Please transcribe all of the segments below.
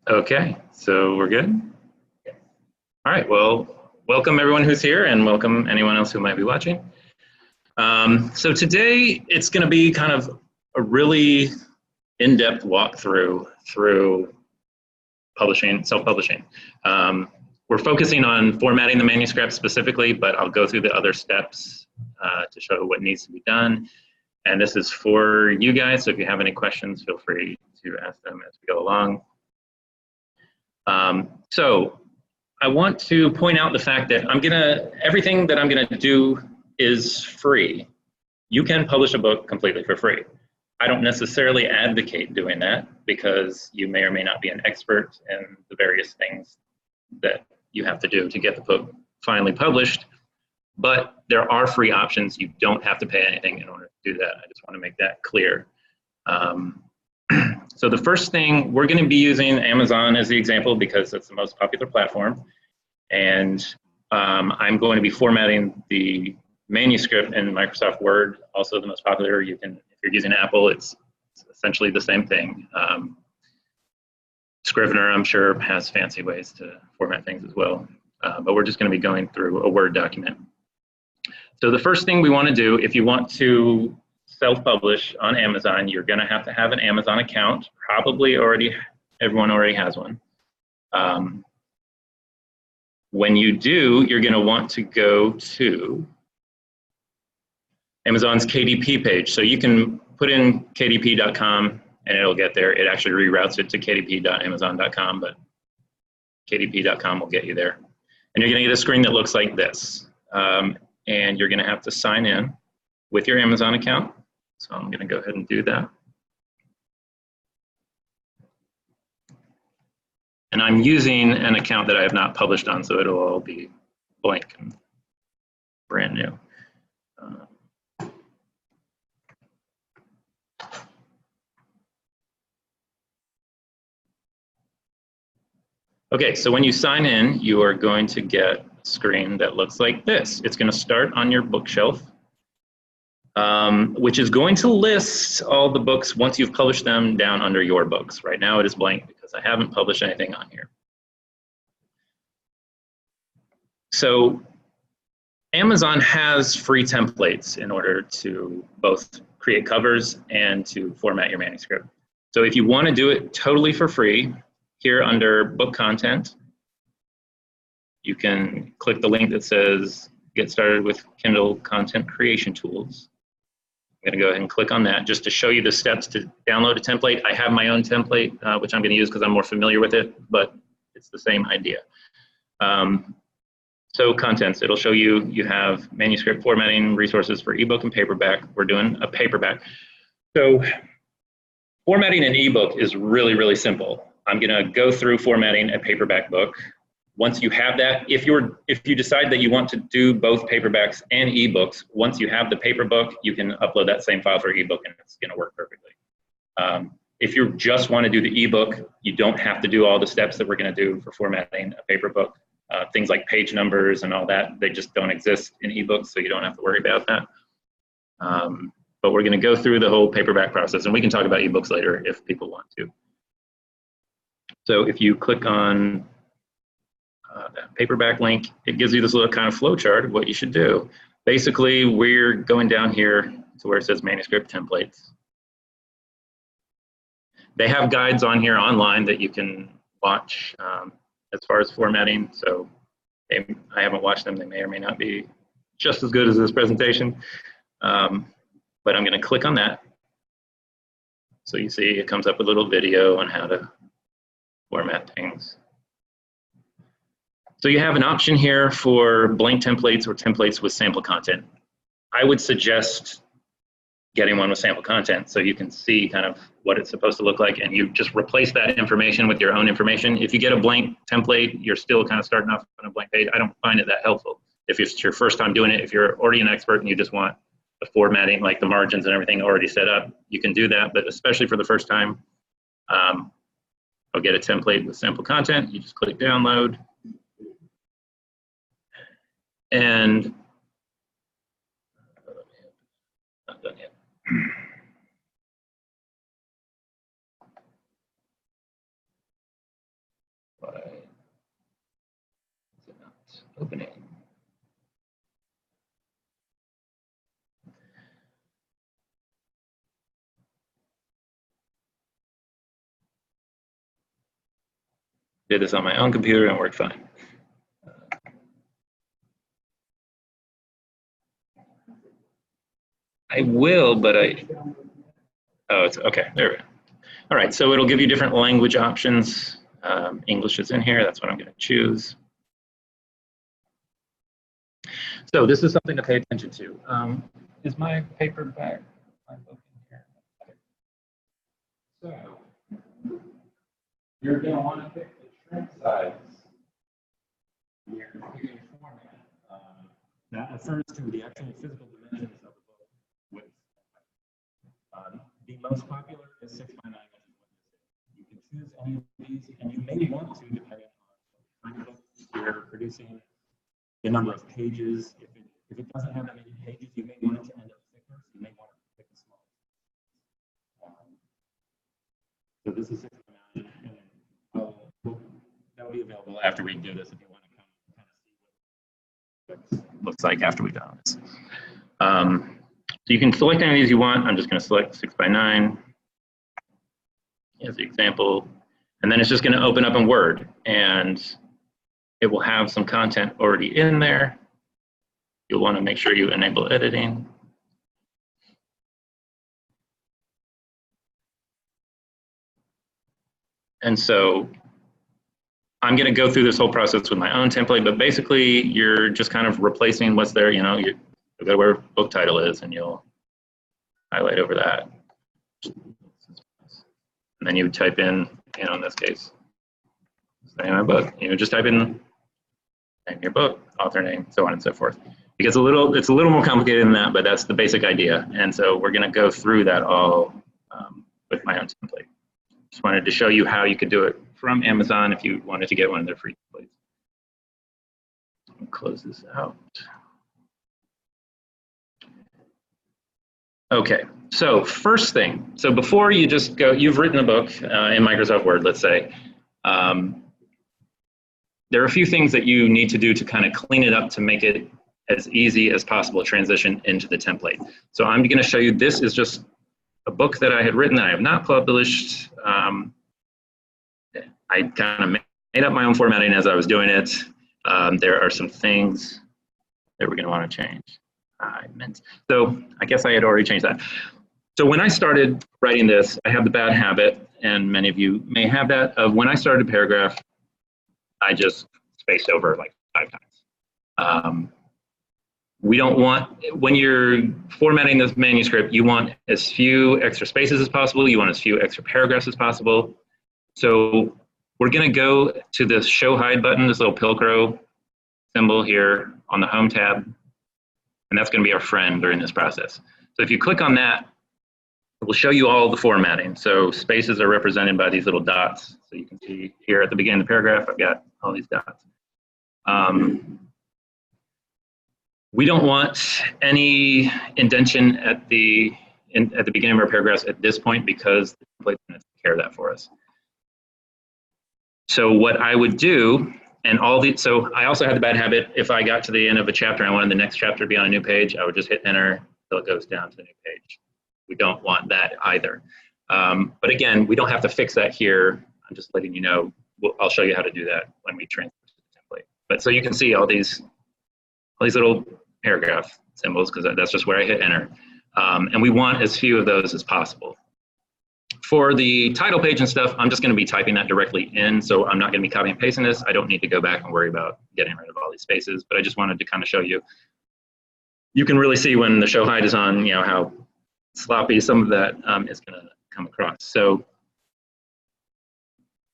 Okay, so we're good? All right, well, welcome everyone who's here and welcome anyone else who might be watching. So today it's going to be kind of a really in-depth walkthrough through publishing, self-publishing. We're focusing on formatting the manuscript specifically, but I'll go through the other steps to show what needs to be done. And this is for you guys, so if you have any questions, feel free to ask them as we go along. So I want to point out the fact that everything that I'm gonna do is free. You can publish a book completely for free. I don't necessarily advocate doing that because you may or may not be an expert in the various things that you have to do to get the book finally published, but there are free options. You don't have to pay anything in order to do that. I just want to make that clear. So the first thing, we're going to be using Amazon as the example because it's the most popular platform. And I'm going to be formatting the manuscript in Microsoft Word, also the most popular. You can, if you're using Apple, it's essentially the same thing. Scrivener, I'm sure, has fancy ways to format things as well. But we're just going to be going through a Word document. So the first thing we want to do, if you want to self-publish on Amazon, you're going to have an Amazon account. Probably everyone already has one. When you do, you're going to want to go to Amazon's KDP page. So you can put in kdp.com and it'll get there. It actually reroutes it to kdp.amazon.com, but kdp.com will get you there. And you're going to get a screen that looks like this. And you're going to have to sign in with your Amazon account. So I'm going to go ahead and do that. And I'm using an account that I have not published on, so it'll all be blank and brand new. Okay, so when you sign in, you are going to get a screen that looks like this. It's going to start on your bookshelf, which is going to list all the books once you've published them down under your books. Right now it is blank because I haven't published anything on here. So Amazon has free templates in order to both create covers and to format your manuscript. So if you want to do it totally for free, here under book content, you can click the link that says get started with Kindle content creation tools. I'm going to go ahead and click on that just to show you the steps to download a template. I have my own template, which I'm going to use because I'm more familiar with it, but it's the same idea. So contents, it'll show you have manuscript formatting resources for ebook and paperback. We're doing a paperback. So formatting an ebook is really, really simple. I'm going to go through formatting a paperback book. Once you have that, if you decide that you want to do both paperbacks and ebooks, once you have the paper book, you can upload that same file for ebook and it's going to work perfectly. If you just want to do the ebook, you don't have to do all the steps that we're going to do for formatting a paper book. Things like page numbers and all that, they just don't exist in ebooks, so you don't have to worry about that. But we're going to go through the whole paperback process, and we can talk about ebooks later if people want to. So if you click on that paperback link, it gives you this little kind of flow chart of what you should do. Basically, we're going down here to where it says manuscript templates. They have guides on here online that you can watch as far as formatting. So I haven't watched them. They may or may not be just as good as this presentation. But I'm going to click on that. So you see it comes up with a little video on how to format things. So you have an option here for blank templates or templates with sample content. I would suggest getting one with sample content so you can see kind of what it's supposed to look like, and you just replace that information with your own information. If you get a blank template, you're still kind of starting off on a blank page. I don't find it that helpful. If it's your first time doing it, if you're already an expert and you just want the formatting, like the margins and everything already set up, you can do that. But especially for the first time, I'll get a template with sample content. You just click download. And not done yet. opening. Did this on my own computer and it worked fine. I will, but oh, it's okay, there we go. All right, so it'll give you different language options. English is in here, that's what I'm gonna choose. So this is something to pay attention to. Is my paperback, my book in here? Okay. So, you're gonna wanna pick the trim size. Your format. That refers to the actual physical dimensions of the book width. The most popular is 6 by 9 inches. You can choose any of these, and you may want to, depending on the book you're producing, the number of pages. If it doesn't have that many pages, you may want it to end up thicker. So you may want to pick a small. So this is 6 by 9, and that'll be available after we do this if you want to kind of see what it looks like after we've done this. So you can select any of these you want. I'm just going to select 6 by 9 as the example, and then it's just going to open up in Word, and it will have some content already in there. You'll want to make sure you enable editing. And so I'm going to go through this whole process with my own template, but basically you're just kind of replacing what's there. You know, you go to where book title is and you'll highlight over that. And then you type in this case, the name of my book. You just type in name of your book, author name, so on and so forth. It's a little more complicated than that, but that's the basic idea. And so we're going to go through that all with my own template. Just wanted to show you how you could do it from Amazon if you wanted to get one of their free templates. I'll close this out. Okay, so first thing, so before you just go, you've written a book in Microsoft Word, let's say. There are a few things that you need to do to kind of clean it up to make it as easy as possible transition into the template. So I'm going to show you, this is just a book that I had written that I have not published. I kind of made up my own formatting as I was doing it. There are some things that we're going to want to change. So I guess I had already changed that. So when I started writing this, I have the bad habit, and many of you may have that, of when I started a paragraph, I just spaced over like 5 times. We don't want, when you're formatting this manuscript, you want as few extra spaces as possible. You want as few extra paragraphs as possible. So we're going to go to this show hide button, this little Pilcrow symbol here on the home tab. And that's going to be our friend during this process. So if you click on that, it will show you all the formatting. So spaces are represented by these little dots. So you can see here at the beginning of the paragraph, I've got all these dots. We don't want any indentation at the beginning of our paragraphs at this point, because the template is going to take care of that for us. So what I would do, so I also had the bad habit, if I got to the end of a chapter and I wanted the next chapter to be on a new page, I would just hit enter until it goes down to the new page. We don't want that either. But again, we don't have to fix that here. I'm just letting you know. I'll show you how to do that when we transfer to the template. But so you can see all these little paragraph symbols, because that's just where I hit enter. And we want as few of those as possible. For the title page and stuff, I'm just going to be typing that directly in, so I'm not going to be copying and pasting this. I don't need to go back and worry about getting rid of all these spaces, but I just wanted to kind of show you. You can really see when the show hide is on, how sloppy some of that is going to come across. So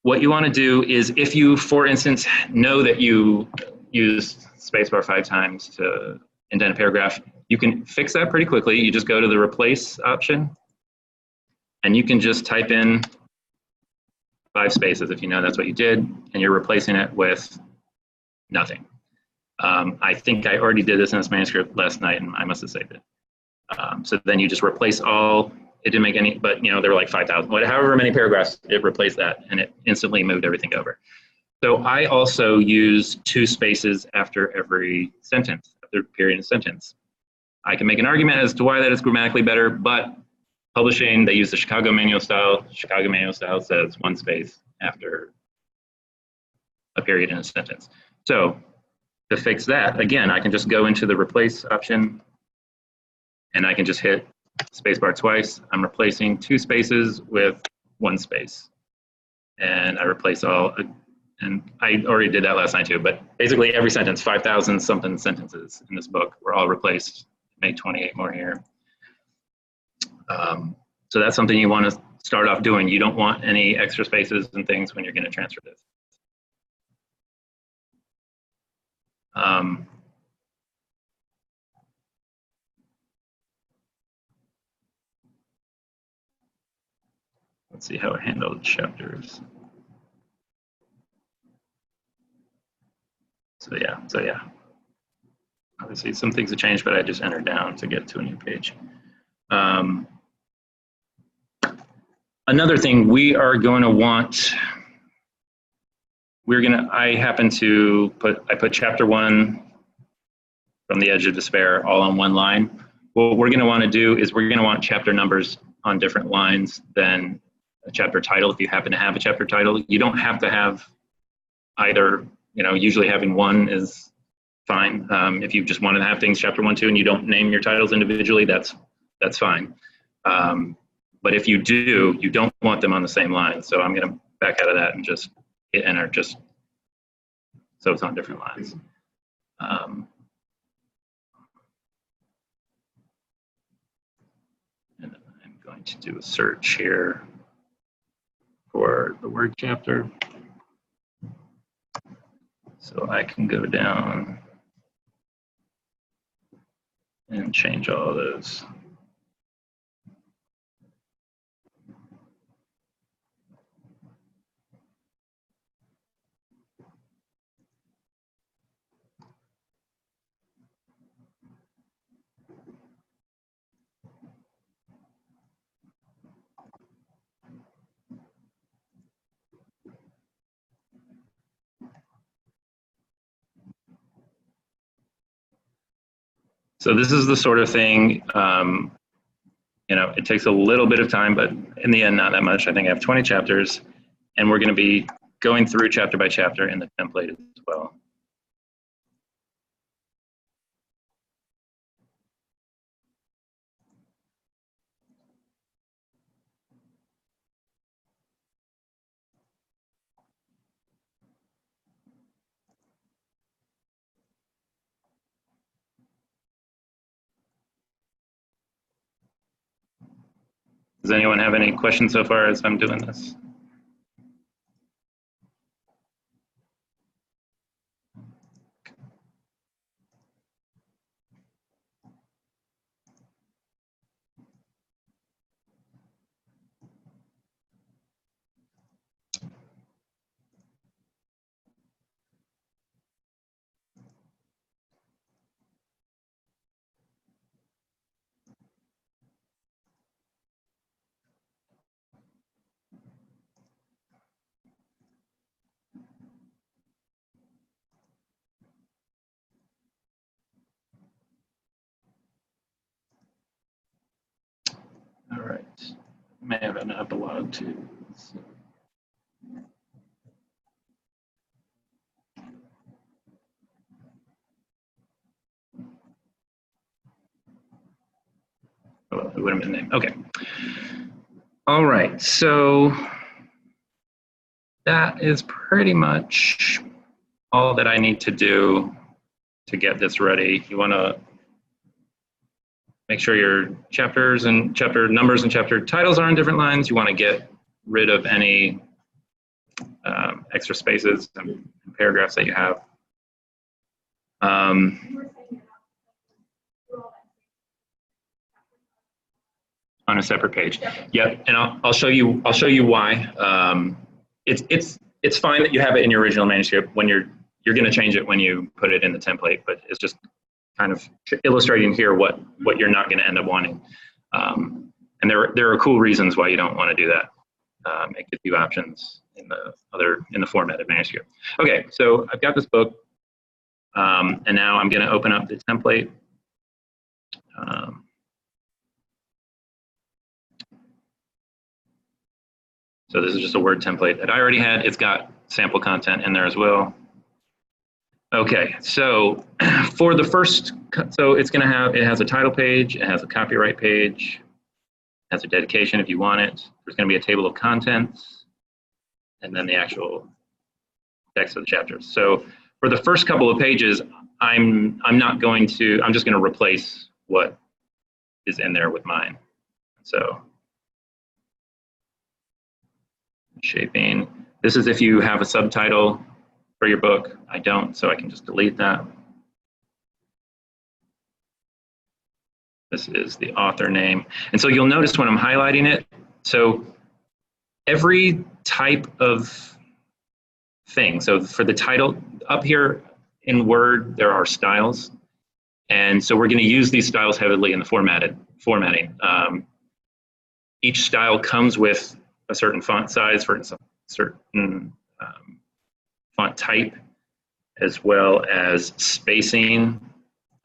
what you want to do is, if you, for instance, know that you used spacebar 5 times to indent a paragraph, you can fix that pretty quickly. You just go to the replace option, and you can just type in 5 spaces if you know that's what you did, and you're replacing it with nothing. I think I already did this in this manuscript last night, and I must have saved it. So then you just replace all. It didn't make any, but there were like 5,000, however many paragraphs, it replaced that, and it instantly moved everything over. So I also use 2 spaces after every sentence, after period and sentence. I can make an argument as to why that is grammatically better, but publishing, they use the Chicago manual style. Chicago manual style says 1 space after a period in a sentence. So to fix that, again, I can just go into the replace option and I can just hit spacebar twice. I'm replacing 2 spaces with 1 space. And I replace all, and I already did that last night too, but basically every sentence, 5,000 something sentences in this book were all replaced. Make 28 more here. So that's something you want to start off doing. You don't want any extra spaces and things when you're going to transfer this. Let's see how it handled chapters. So yeah. Obviously some things have changed, but I just entered down to get to a new page. Another thing we are going to want, I happen to put chapter 1 from the edge of despair all on 1 line. What we're going to want to do is we're going to want chapter numbers on different lines than a chapter title. If you happen to have a chapter title, you don't have to have either. Usually having 1 is fine. If you just want to have things chapter 1, 2, and you don't name your titles individually, that's fine. But if you do, you don't want them on the same line. So I'm going to back out of that and just hit enter, just so it's on different lines. And then I'm going to do a search here for the word chapter. So I can go down and change all of those. So this is the sort of thing, it takes a little bit of time, but in the end, not that much. I think I have 20 chapters, and we're going to be going through chapter by chapter in the template as well. Does anyone have any questions so far as I'm doing this? All right, may have an epilogue too. So. Oh, it would have been the name. Okay. All right, so that is pretty much all that I need to do to get this ready. You want to make sure your chapters and chapter numbers and chapter titles are on different lines. You want to get rid of any extra spaces and paragraphs that you have. On a separate page. Yep, and I'll show you why. It's fine that you have it in your original manuscript when you're going to change it when you put it in the template, but it's just kind of illustrating here what you're not going to end up wanting. And there are cool reasons why you don't want to do that. It gives you options in the formatted manuscript. Okay, so I've got this book, and now I'm going to open up the template. So this is just a Word template that I already had. It's got sample content in there as well. Okay, so for the first, so it's going to have, it has a title page, it has a copyright page, it has a dedication if you want it. There's going to be a table of contents, and then the actual text of the chapters. So for the first couple of pages, I'm just going to replace what is in there with mine. So shaping. This is if you have a subtitle for your book. I don't, so I can just delete that. This is the author name. And so you'll notice when I'm highlighting it, so every type of thing, so for the title, up here in Word, there are styles. And so we're going to use these styles heavily in the formatting. Each style comes with a certain font size for certain font type, as well as spacing.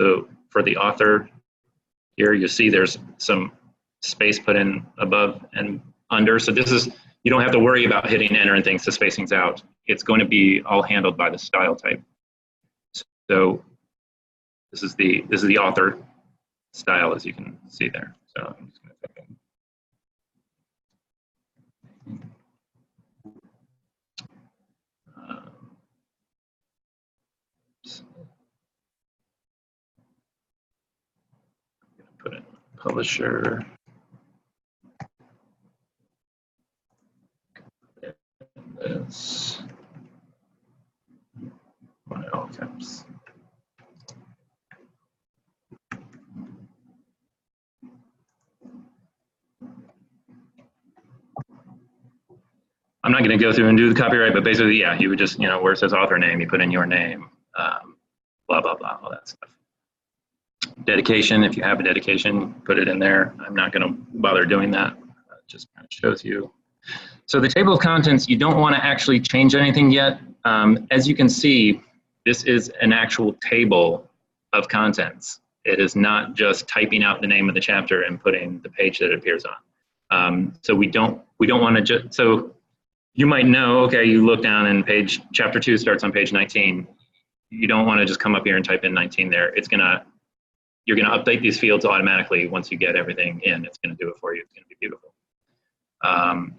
So for the author here, you see there's some space put in above and under. So this is, you don't have to worry about hitting enter and things, the spacing's out. It's going to be all handled by the style type. So this is the author style, as you can see there. So I'm just going to type in. Put in publisher. This my all caps. I'm not going to go through and do the copyright, but basically, yeah, you would just, where it says author name, you put in your name, blah, blah, blah, all that stuff. Dedication, if you have a dedication, put it in there. I'm not going to bother doing that. It just kind of shows you. So the table of contents, you don't want to actually change anything yet. As you can see, this is an actual table of contents. It is not just typing out the name of the chapter and putting the page that it appears on. So we don't want to just, so you might know, okay, you look down and chapter 2 starts on page 19. You don't want to just come up here and type in 19 there. You're going to update these fields automatically once you get everything in. It's going to do it for you. It's going to be beautiful.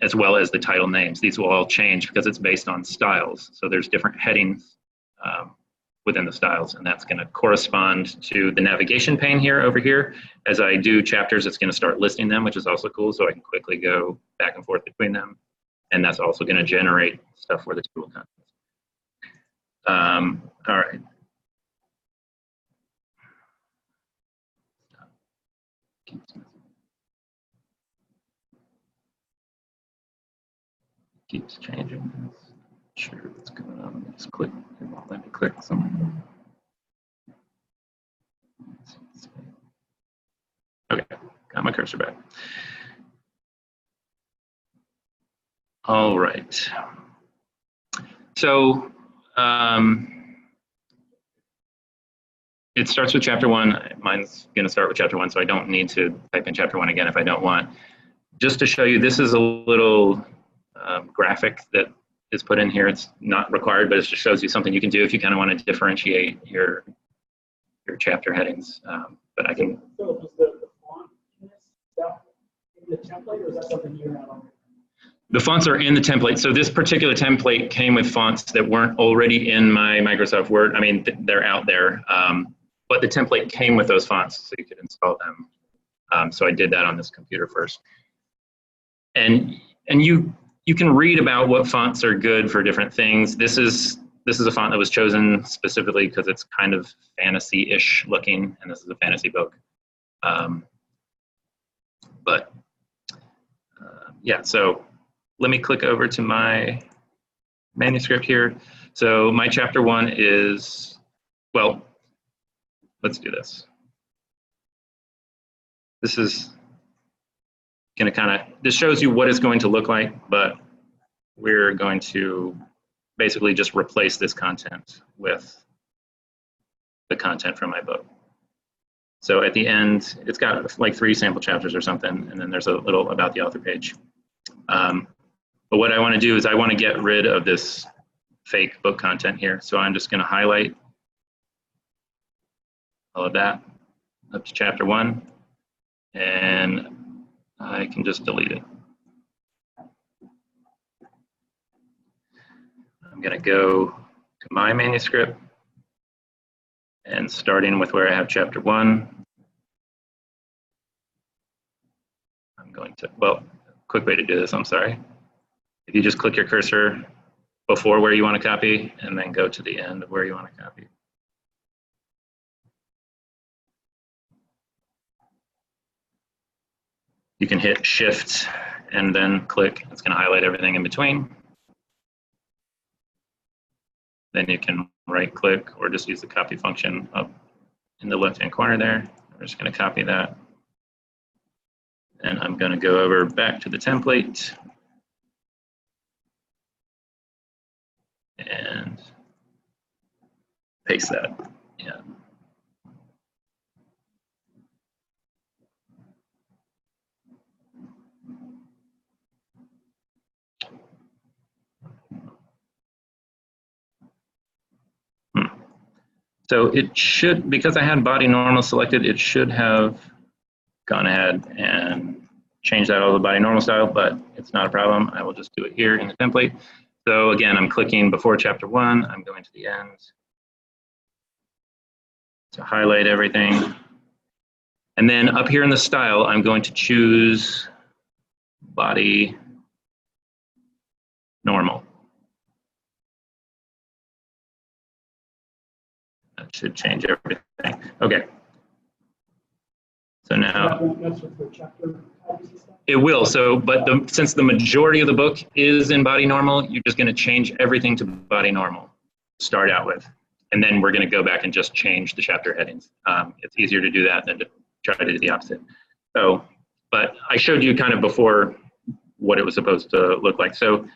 As well as the title names. These will all change because it's based on styles. So there's different headings within the styles, and that's going to correspond to the navigation pane here over here. As I do chapters, it's going to start listing them, which is also cool, so I can quickly go back and forth between them. And that's also going to generate stuff for the table contents. All right. Keeps changing. Not sure what's going on. Just click. It won't let me click somewhere. Okay, got my cursor back. All right. So it starts with chapter 1. Mine's going to start with chapter 1, so I don't need to type in chapter 1 again if I don't want. Just to show you, this is a little graphic that is put in here. It's not required, but it just shows you something you can do if you kind of want to differentiate your chapter headings. But I can. So is the font in the template, or is that something you have on? The fonts are in the template. So this particular template came with fonts that weren't already in my Microsoft Word. I mean, they're out there, but the template came with those fonts, so you could install them. So I did that on this computer first. And you can read about what fonts are good for different things. This is a font that was chosen specifically because it's kind of fantasy-ish looking, and this is a fantasy book. Yeah, so let me click over to my manuscript here. So my chapter 1 is, well, let's do this. This is going to this shows you what it's going to look like, but we're going to basically just replace this content with the content from my book. So at the end, it's got like 3 sample chapters or something, and then there's a little about the author page. But what I want to do is I want to get rid of this fake book content here. So I'm just going to highlight all of that up to chapter 1, and I can just delete it. I'm going to go to my manuscript, and starting with where I have chapter 1, I'm going to, well, quick way to do this, I'm sorry. If you just click your cursor before where you want to copy, and then go to the end of where you want to copy. You can hit Shift and then click. It's going to highlight everything in between. Then you can right click or just use the copy function up in the left-hand corner there. We're just going to copy that. And I'm going to go over back to the template and paste that. Yeah. So it should, because I had body normal selected, it should have gone ahead and changed out all the body normal style, but it's not a problem. I will just do it here in the template. So again, I'm clicking before chapter 1, I'm going to the end to highlight everything. And then up here in the style, I'm going to choose body normal. That should change everything. Okay. So now it will. So, but since the majority of the book is in body normal, you're just going to change everything to body normal. Start out with, and then we're going to go back and just change the chapter headings. It's easier to do that than to try to do the opposite. So, but I showed you kind of before what it was supposed to look like. So,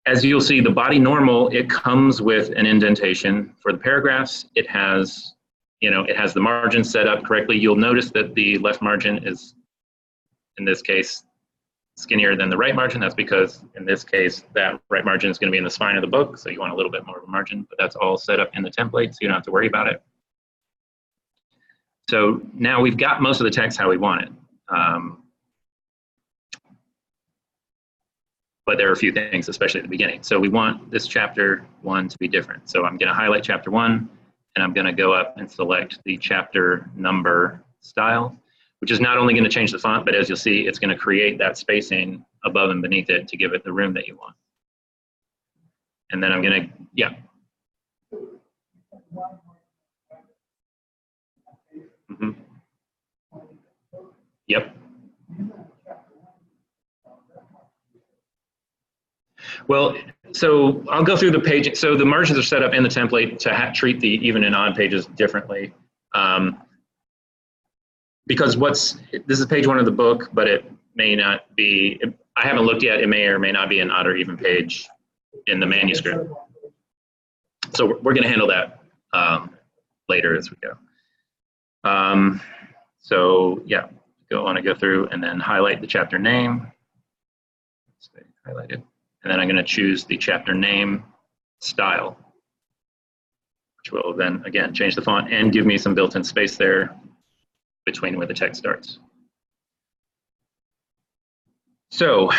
as you'll see, the body normal, it comes with an indentation for the paragraphs. It has, you know, it has the margin set up correctly. You'll notice that the left margin is, in this case, skinnier than the right margin. That's because in this case, that right margin is going to be in the spine of the book. So you want a little bit more of a margin, but that's all set up in the template, so you don't have to worry about it. So now we've got most of the text how we want it. But there are a few things, especially at the beginning. So we want this chapter 1 to be different. So I'm going to highlight chapter 1, and I'm going to go up and select the chapter number style, which is not only going to change the font, but as you'll see, it's going to create that spacing above and beneath it to give it the room that you want. And then I'm going to, yeah. Mm-hmm. Yep. Well, so I'll go through the page. So the margins are set up in the template to treat the even and odd pages differently. Because this is page 1 of the book, but it may not be, I haven't looked yet, it may or may not be an odd or even page in the manuscript. So we're going to handle that later as we go. So yeah, I want to go through and then highlight the chapter name. Stay highlighted. And then I'm going to choose the chapter name style, which will then, again, change the font and give me some built-in space there between where the text starts. So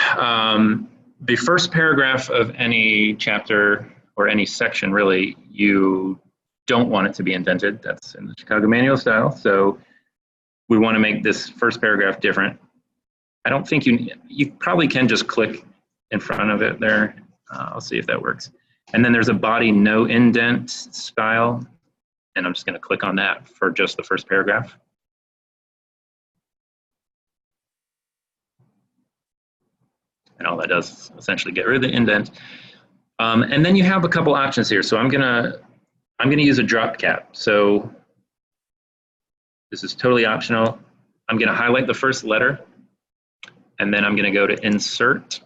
the first paragraph of any chapter or any section, really, you don't want it to be indented. That's in the Chicago Manual style. So we want to make this first paragraph different. I don't think you probably can just click in front of it there. I'll see if that works. And then there's a body no indent style, and I'm just going to click on that for just the first paragraph. And all that does is essentially get rid of the indent. And then you have a couple options here. So I'm gonna use a drop cap. So this is totally optional. I'm gonna highlight the first letter, and then I'm gonna go to Insert.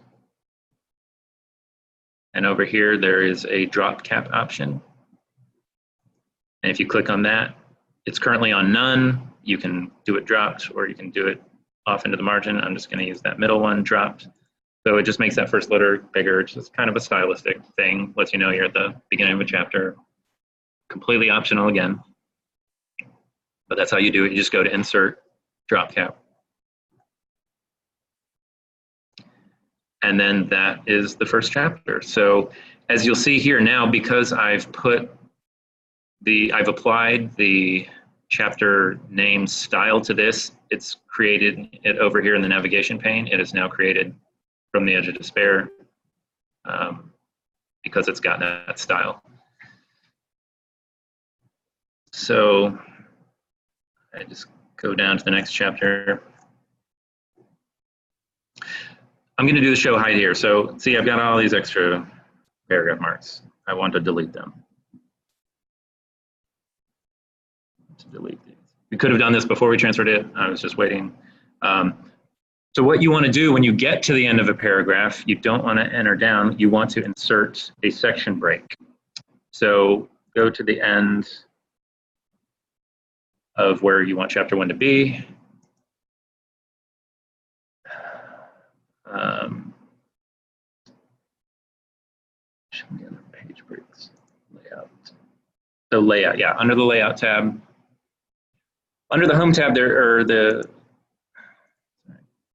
And over here, there is a drop cap option. And if you click on that, it's currently on none. You can do it dropped, or you can do it off into the margin. I'm just going to use that middle one, dropped. So it just makes that first letter bigger. It's just kind of a stylistic thing. Lets you know you're at the beginning of a chapter. Completely optional again. But that's how you do it. You just go to Insert, Drop Cap. And then that is the first chapter. So as you'll see here now, because I've applied the chapter name style to this, it's created it over here in the navigation pane. It is now created from the Edge of Despair because it's got that style. So I just go down to the next chapter. I'm going to do the show hide here. So see, I've got all these extra paragraph marks. I want to delete them. Delete these. We could have done this before we transferred it. I was just waiting. So what you want to do when you get to the end of a paragraph, you don't want to enter down. You want to insert a section break. So go to the end of where you want chapter 1 to be. Page breaks, layout. So layout, yeah, under the layout tab. Under the home tab there, or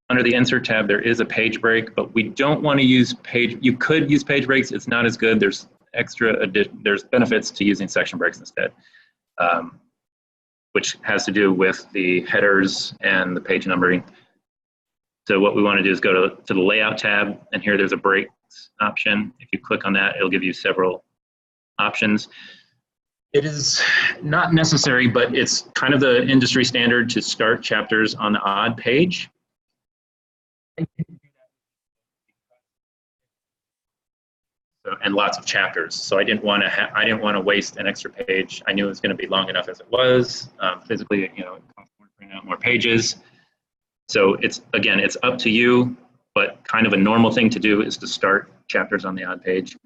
under the insert tab, there is a page break, but we don't want to use page. You could use page breaks. It's not as good. There's there's benefits to using section breaks instead, which has to do with the headers and the page numbering. So what we want to do is go to the layout tab, and here there's a breaks option. If you click on that, it'll give you several options. It is not necessary, but it's kind of the industry standard to start chapters on the odd page. So, and lots of chapters. So I didn't want to waste an extra page. I knew it was going to be long enough as it was. Physically, you know, it costs more to print out more pages. So it's, again, it's up to you, but kind of a normal thing to do is to start chapters on the odd page.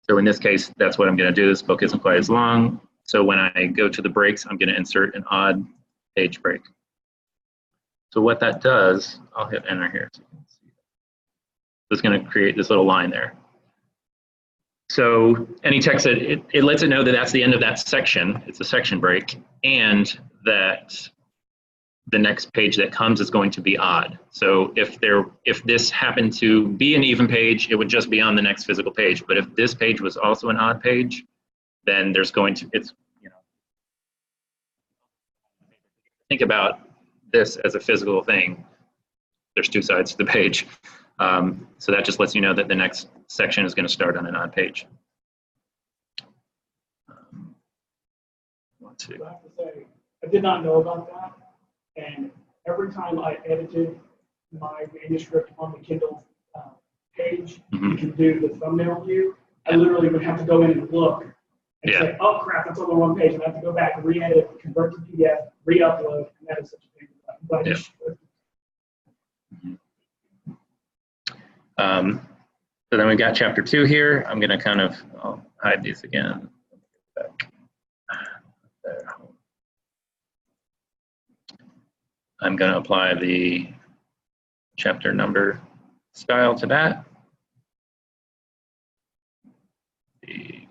So in this case, that's what I'm going to do. This book isn't quite as long. So when I go to the breaks, I'm going to insert an odd page break. So what that does, I'll hit enter here so you can see. It's going to create this little line there. So any text that it lets it know that that's the end of that section. It's a section break, and that the next page that comes is going to be odd. So if this happened to be an even page, it would just be on the next physical page. But if this page was also an odd page, then there's going to, it's, you know, think about this as a physical thing. There's two sides to the page. So that just lets you know that the next section is going to start on an odd page. I have to say, I did not know about that. And every time I edited my manuscript on the Kindle page, you can do the thumbnail view. I literally would have to go in and look and say, oh crap, that's on the wrong page. And I have to go back, re-edit, convert to PDF, re-upload, and that is such a pain. But so then we've got chapter 2 here. I'm going to kind of, I'll hide these again. I'm going to apply the chapter number style to that. The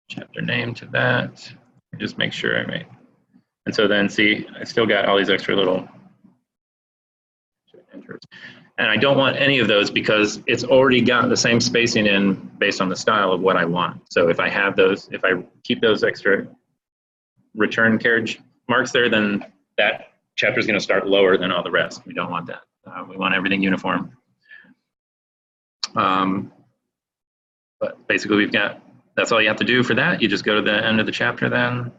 chapter name to that. Just make sure I made. And so then see, I still got all these extra little enters. And I don't want any of those because it's already got the same spacing in based on the style of what I want. So if I have those, if I keep those extra return carriage marks there, then that chapter is going to start lower than all the rest. We don't want that. We want everything uniform. But basically we've got, that's all you have to do for that. You just go to the end of the chapter then.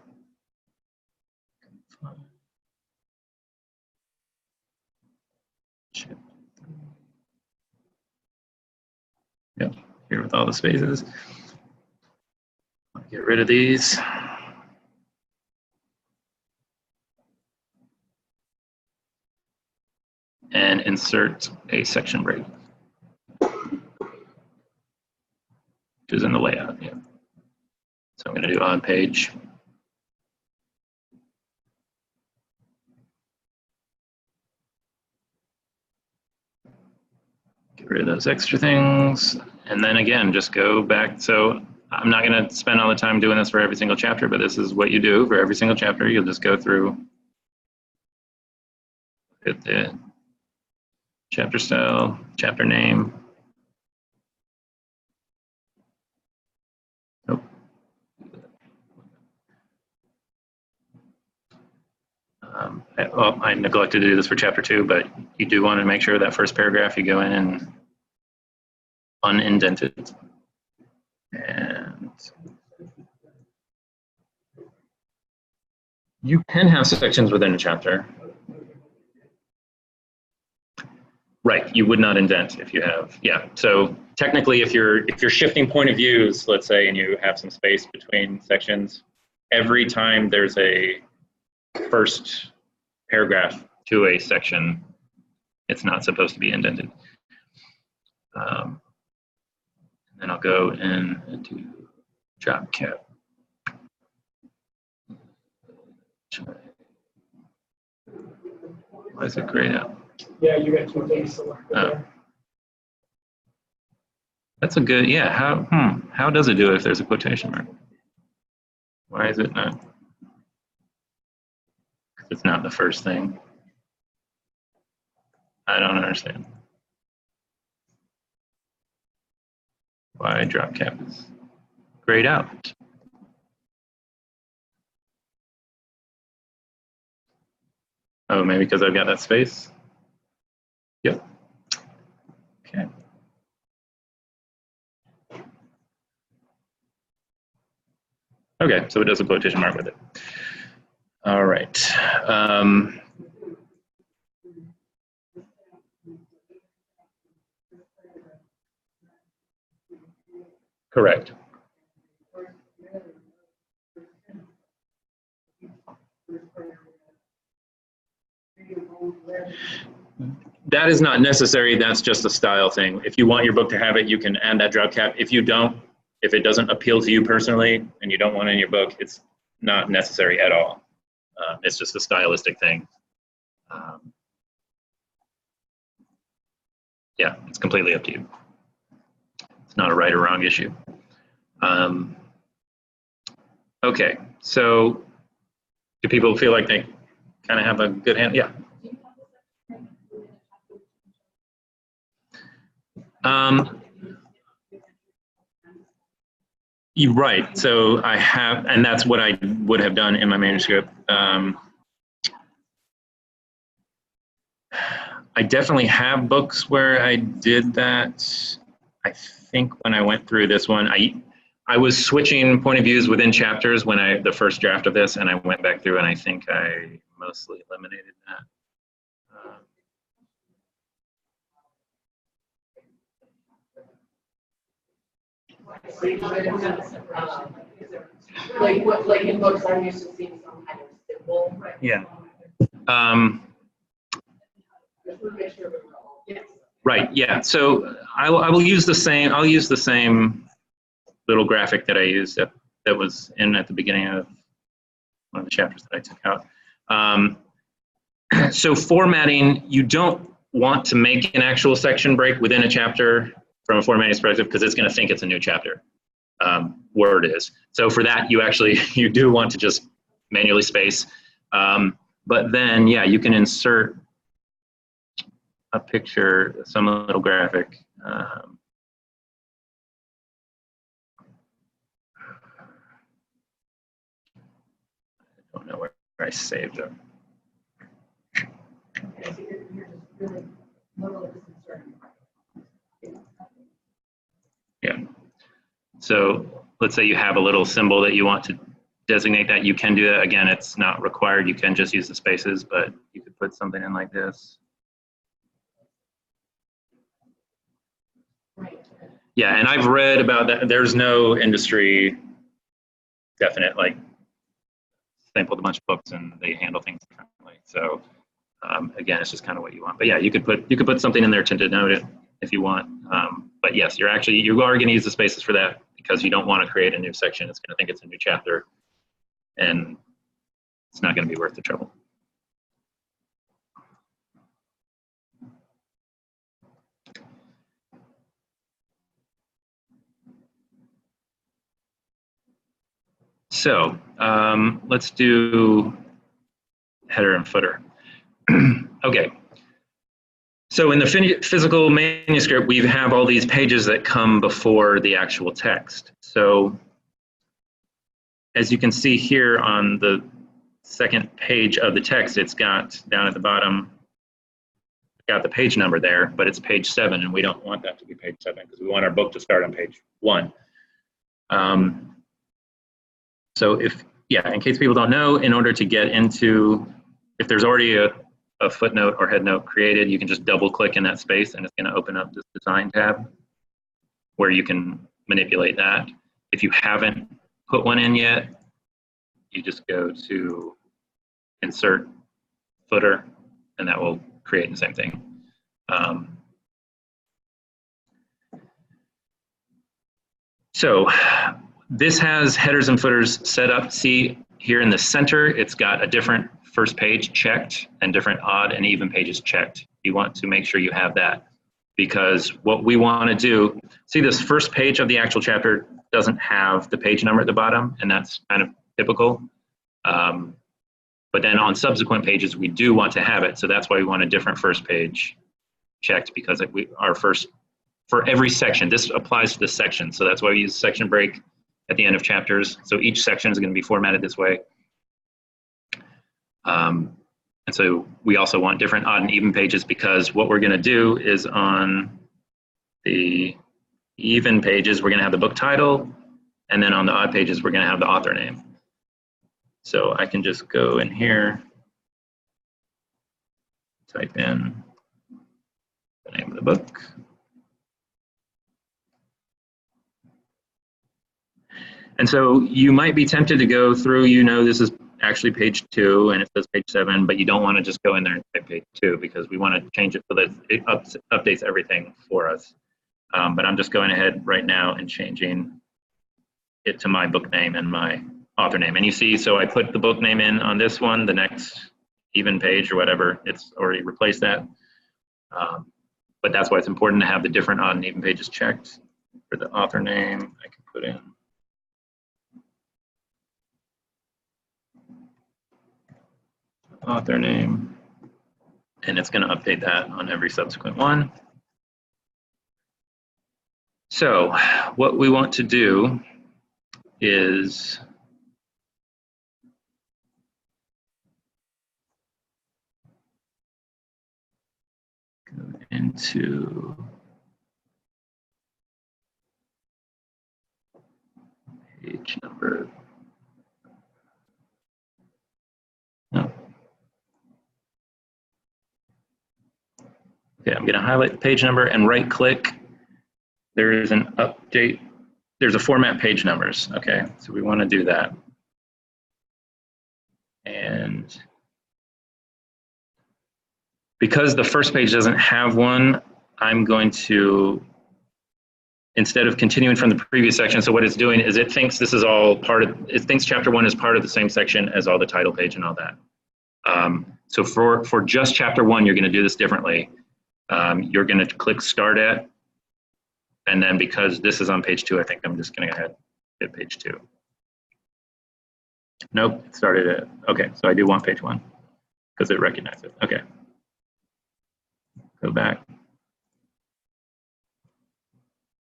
Yep, here with all the spaces. Get rid of these. And insert a section break. which is in the layout. Yeah. So I'm going to do on page. Get rid of those extra things. And then again, just go back. So I'm not going to spend all the time doing this for every single chapter, but this is what you do for every single chapter. You'll just go through, hit the chapter style, chapter name. Nope. I neglected to do this for chapter 2, but you do want to make sure that first paragraph you go in and unindent it. And you can have sections within a chapter. Right, you would not indent if you have, yeah. So technically, if you're shifting point of views, let's say, and you have some space between sections, every time there's a first paragraph to a section, it's not supposed to be indented. And then I'll go into drop cap. Why is it grayed out? Yeah, you got 2 things selected there. That's a good, yeah, how does it do it if there's a quotation mark? Why is it not? It's not the first thing. I don't understand. Why drop cap is grayed out? Oh, maybe because I've got that space? Yep. Okay. Okay, so it does a quotation mark with it. All right. Correct. That is not necessary. That's just a style thing. If you want your book to have it, you can add that drop cap. If you don't, if it doesn't appeal to you personally and you don't want it in your book, it's not necessary at all. It's just a stylistic thing. Yeah, it's completely up to you. It's not a right or wrong issue. Okay, so do people feel like they kind of have a good hand? Yeah. You're right. So I have, and that's what I would have done in my manuscript. I definitely have books where I did that. I think when I went through this one, I was switching point of views within chapters when the first draft of this, and I went back through and I think I mostly eliminated that. Like in books, I'm used to seeing some kind of symbol. Right? Yeah. Yes. Right. Yeah. So I will use the same. I'll use the same little graphic that I used that was in at the beginning of one of the chapters that I took out. So formatting, you don't want to make an actual section break within a chapter from a formatting perspective because it's going to think it's a new chapter. Word is. So for that, you do want to just manually space. But then, yeah, you can insert a picture, some little graphic. I don't know where I saved them. Yeah. So let's say you have a little symbol that you want to designate that. You can do that. Again, it's not required. You can just use the spaces, but you could put something in like this. Yeah, and I've read about that. There's no industry definite, like, sampled a bunch of books and they handle things differently. So again, it's just kind of what you want. But yeah, you could put something in there to denote it if you want. But yes, you are going to use the spaces for that because you don't want to create a new section. It's going to think it's a new chapter, and it's not going to be worth the trouble. So let's do header and footer. Okay. So in the physical manuscript, we have all these pages that come before the actual text. So as you can see here on the second page of the text, it's got down at the bottom, got the page number there, but it's page 7, and we don't want that to be page 7 because we want our book to start on page 1. So in case people don't know, in order to get into, if there's already a footnote or headnote created, you can just double click in that space and it's going to open up this design tab where you can manipulate that. If you haven't put one in yet, you just go to insert footer and that will create the same thing. So this has headers and footers set up. See here in the center, it's got a different first page checked and different odd and even pages checked. You want to make sure you have that because what we want to do, see this first page of the actual chapter doesn't have the page number at the bottom, and that's kind of typical. But then on subsequent pages, we do want to have it. So that's why we want a different first page checked because for every section, this applies to this section. So that's why we use section break at the end of chapters. So each section is going to be formatted this way. And so we also want different odd and even pages because what we're going to do is on the even pages, we're going to have the book title, and then on the odd pages, we're going to have the author name. So I can just go in here, type in the name of the book. And so you might be tempted to go through, this is actually page 2 and it says page 7, but you don't want to just go in there and type page 2 because we want to change it so that it updates everything for us. But I'm just going ahead right now and changing it to my book name and my author name. And you see, so I put the book name in on this one, the next even page or whatever, it's already replaced that. But that's why it's important to have the different odd and even pages checked. For the author name, I can put in author name, and it's going to update that on every subsequent one. So what we want to do is go into page number. No. Okay, I'm going to highlight the page number and right click. There is an update. There's a format page numbers. Okay, so we want to do that. And because the first page doesn't have one, I'm going to, instead of continuing from the previous section, so what it's doing is it thinks this is all it thinks chapter 1 is part of the same section as all the title page and all that. So for just chapter 1, you're going to do this differently. You're going to click Start At, and then because this is on page 2, I think I'm just going to go ahead and hit page 2. Nope, it started at, okay, so I do want page 1 because it recognized it. Okay. Go back.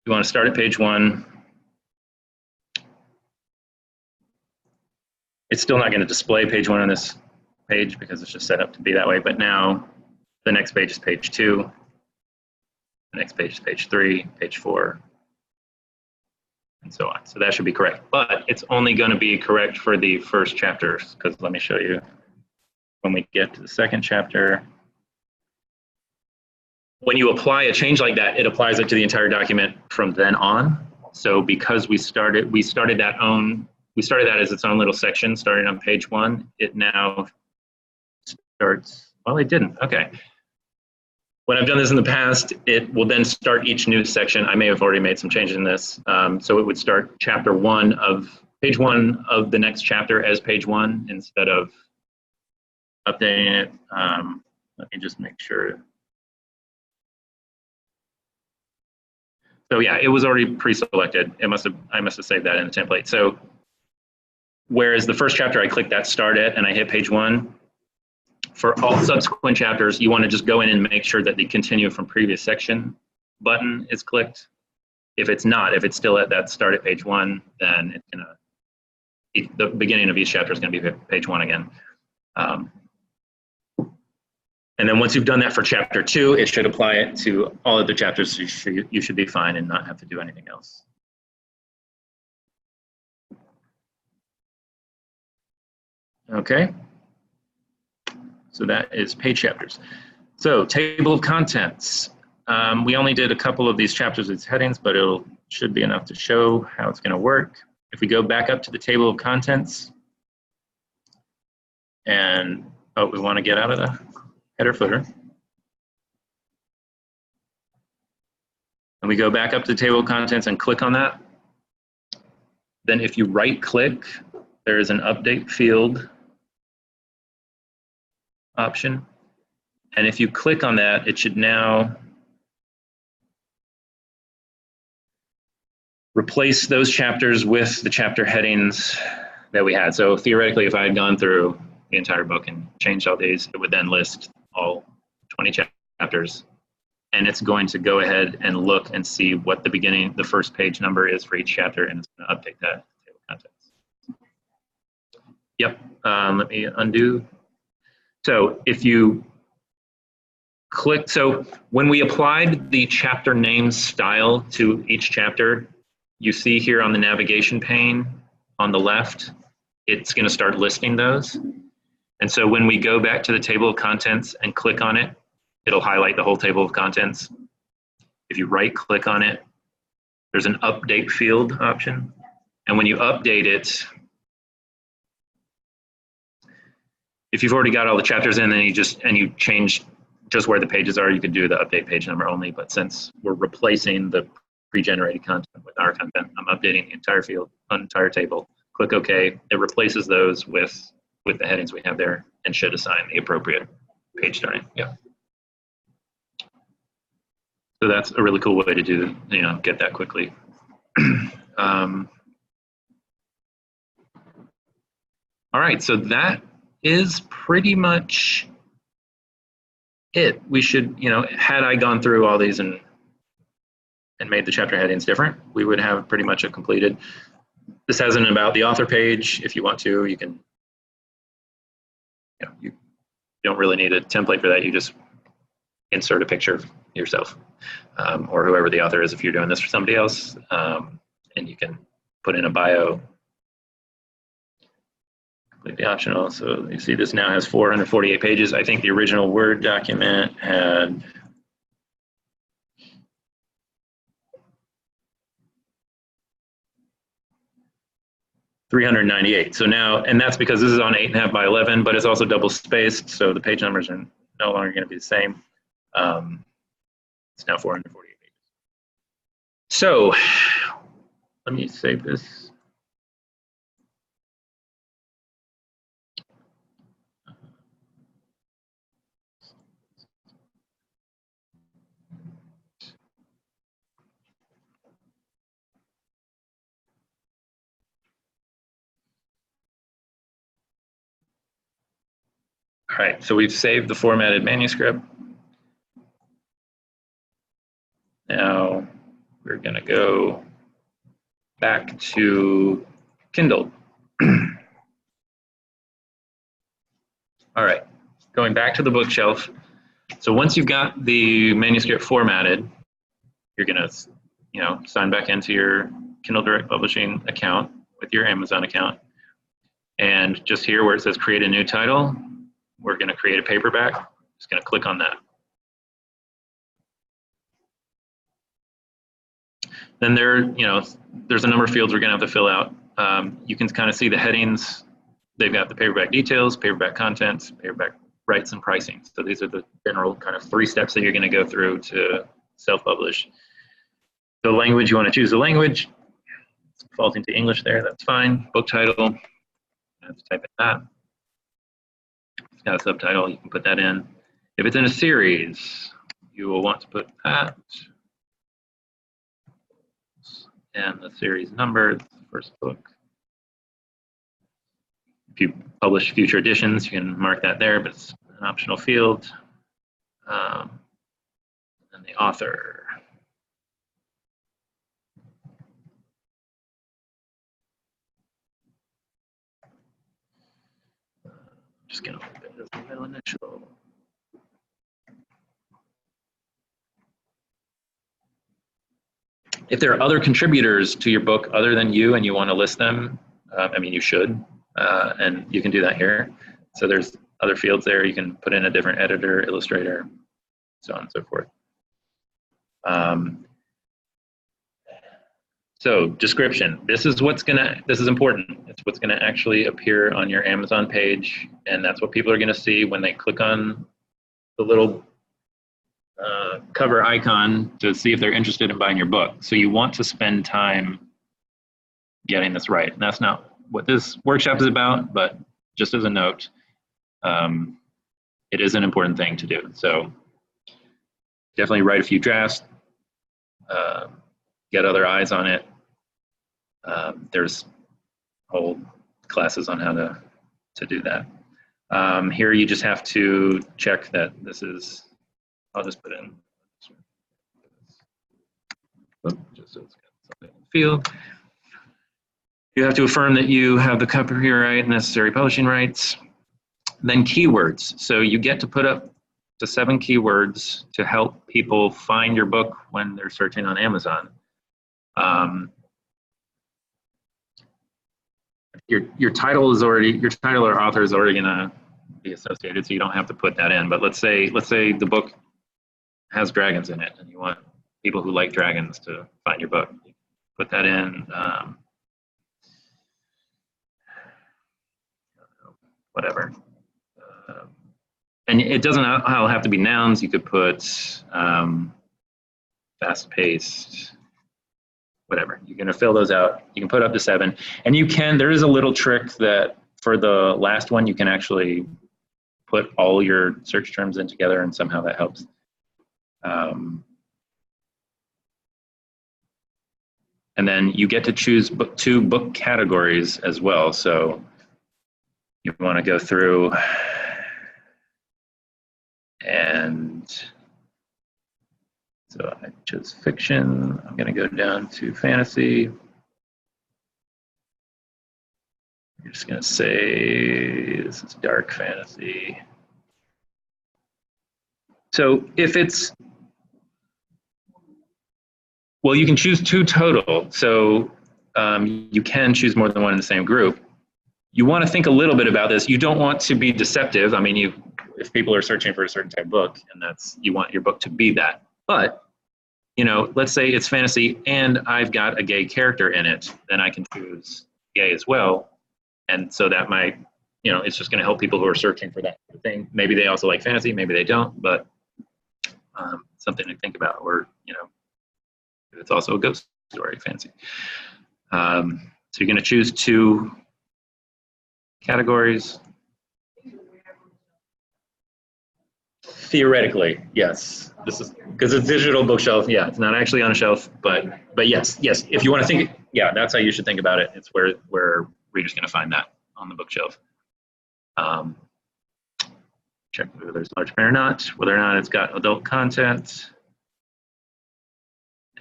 You want to start at page 1. It's still not going to display page 1 on this page because it's just set up to be that way, but now the next page is page 2. The next page is page 3, page 4, and so on. So that should be correct, but it's only going to be correct for the first chapters because let me show you when we get to the second chapter. When you apply a change like that, it applies it to the entire document from then on. So because we started that as its own little section starting on page 1, it now starts, well, it didn't, okay. When I've done this in the past, it will then start each new section. I may have already made some changes in this. So it would start chapter 1 of page 1 of the next chapter as page 1 instead of updating it. Let me just make sure. So yeah, it was already pre-selected. I must have saved that in the template. So whereas the first chapter I click that start at and I hit page 1, for all subsequent chapters, you want to just go in and make sure that the continue from previous section button is clicked. If it's not, if it's still at that start at page 1, then it's gonna, the beginning of each chapter is going to be page 1 again. And then once you've done that for chapter 2, it should apply it to all of the chapters. So you should be fine and not have to do anything else. Okay. So that is page chapters. So table of contents. We only did a couple of these chapters with headings, but it should be enough to show how it's going to work. If we go back up to the table of contents, and we want to get out of the header footer. And we go back up to the table of contents and click on that. Then if you right click, there is an update field option. And if you click on that, it should now replace those chapters with the chapter headings that we had. So theoretically, if I had gone through the entire book and changed all these, it would then list all 20 chapters. And it's going to go ahead and look and see what the first page number is for each chapter, and it's going to update that table of contents. Yep, let me undo. So if you click, so when we applied the chapter name style to each chapter, you see here on the navigation pane on the left, it's going to start listing those. And so when we go back to the table of contents and click on it, it'll highlight the whole table of contents. If you right click on it, there's an update field option. And when you update it, if you've already got all the chapters in, then you change just where the pages are, you could do the update page number only. But since we're replacing the pre-generated content with our content, I'm updating the entire field, entire table. Click OK. It replaces those with the headings we have there and should assign the appropriate page starting. Yeah. So that's a really cool way to do, get that quickly. All right, so that is pretty much it. We should, had I gone through all these and made the chapter headings different, we would have pretty much a completed. This has an about the author page. If you want to, you can, you don't really need a template for that. You just insert a picture of yourself or whoever the author is if you're doing this for somebody else. And you can put in a bio. Completely optional. So you see this now has 448 pages. I think the original Word document had 398. So now, and that's because this is on 8.5 by 11, but it's also double spaced. So the page numbers are no longer going to be the same. It's now 448 pages. So let me save this. All right, so we've saved the formatted manuscript. Now we're going to go back to Kindle. All right, going back to the bookshelf. So once you've got the manuscript formatted, you're going to, sign back into your Kindle Direct Publishing account with your Amazon account. And just here where it says create a new title, we're going to create a paperback. Just going to click on that. Then there's a number of fields we're going to have to fill out. You can kind of see the headings. They've got the paperback details, paperback contents, paperback rights and pricing. So these are the general kind of 3 steps that you're going to go through to self-publish. The language, you want to choose the language. It's defaulting to English there, that's fine. Book title, you have to type in that. It's got a subtitle, you can put that in. If it's in a series, you will want to put that. And the series number, the first book. If you publish future editions, you can mark that there, but it's an optional field. And the author. Just get a little bit of the middle initial. If there are other contributors to your book other than you and you want to list them, I mean, you should, and you can do that here. So there's other fields there. You can put in a different editor, illustrator, so on and so forth. So description, this is important. It's what's gonna actually appear on your Amazon page, and that's what people are gonna see when they click on the little cover icon to see if they're interested in buying your book. So you want to spend time getting this right. And that's not what this workshop is about, but just as a note, it is an important thing to do. So definitely write a few drafts, get other eyes on it. There's whole classes on how to do that. Here you just have to check that this is, I'll just put in, just so it's got something in the field. You have to affirm that you have the copyright and necessary publishing rights. Then keywords. So you get to put up to 7 keywords to help people find your book when they're searching on Amazon. Your title or author is already gonna be associated, so you don't have to put that in. But let's say the book has dragons in it, and you want people who like dragons to find your book. Put that in. Whatever. And it doesn't all have to be nouns. You could put fast-paced, whatever. You're going to fill those out. You can put up to 7. And there is a little trick that for the last one, you can actually put all your search terms in together, and somehow that helps. And then you get to choose 2 book categories as well. So you want to go through and so I chose fiction. I'm going to go down to fantasy. You're just going to say this is dark fantasy. So if it's, well, you can choose 2 total. So you can choose more than one in the same group. You want to think a little bit about this. You don't want to be deceptive. I mean, if people are searching for a certain type of book, and you want your book to be that. But, let's say it's fantasy and I've got a gay character in it, then I can choose gay as well. And so that might, it's just going to help people who are searching for that thing. Maybe they also like fantasy, maybe they don't, but something to think about. Or, it's also a ghost story, fantasy. So you're going to choose 2 categories. Theoretically, yes. This is because it's digital bookshelf. Yeah, it's not actually on a shelf, but yes. If you want to think, yeah, that's how you should think about it. It's where readers going to find that on the bookshelf. Check whether there's large print or not, whether or not it's got adult content,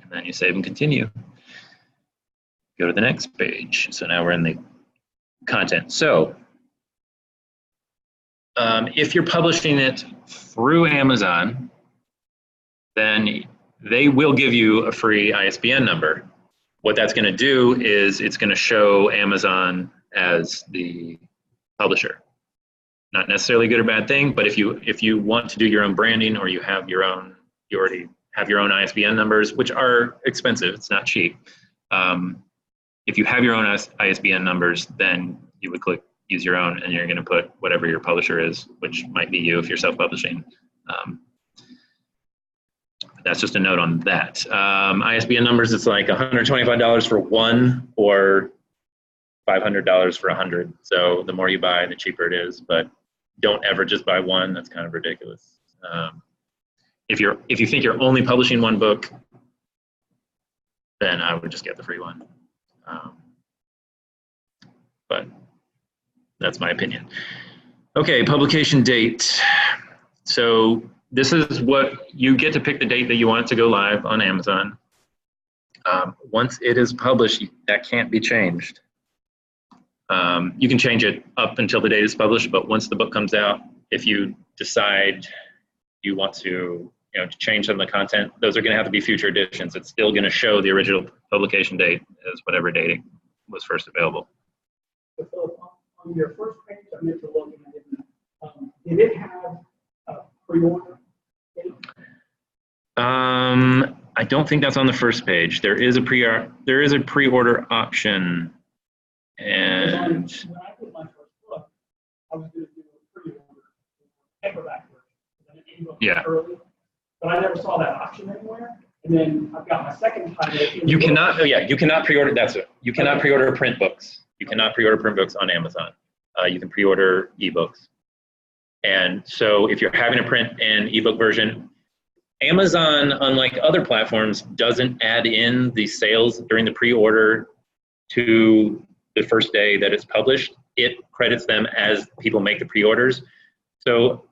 and then you save and continue. Go to the next page. So now we're in the content. So if you're publishing it through Amazon, then they will give you a free ISBN number. What that's going to do is it's going to show Amazon as the publisher. Not necessarily a good or bad thing, but if you want to do your own branding, or you already have your own ISBN numbers, which are expensive, it's not cheap. If you have your own ISBN numbers, then you would click use your own, and you're going to put whatever your publisher is, which might be you if you're self-publishing. That's just a note on that. ISBN numbers, it's like $125 for one or $500 for 100. So the more you buy, the cheaper it is, but don't ever just buy one. That's kind of ridiculous. If you think you're only publishing one book, then I would just get the free one. But that's my opinion. Okay, publication date. So this is what you get to pick the date that you want it to go live on Amazon. Once it is published, that can't be changed. You can change it up until the date is published, but once the book comes out, if you decide you want to, change some of the content, those are going to have to be future editions. It's still going to show the original publication date as whatever date it was first available. So on your first page, I meant to look at it. Did it have a pre-order? I don't think that's on the first page. There is a pre-order option, and when I put my first book, I was going to do a pre-order paperback version. Yeah. Early, but I never saw that option anywhere. And then I've got my second title. You cannot. Oh yeah, you cannot pre-order. That's it. You cannot pre-order print books. You cannot pre-order print books on Amazon. You can pre-order ebooks. And so if you're having a print and ebook version, Amazon, unlike other platforms, doesn't add in the sales during the pre-order to the first day that it's published. It credits them as people make the pre-orders. So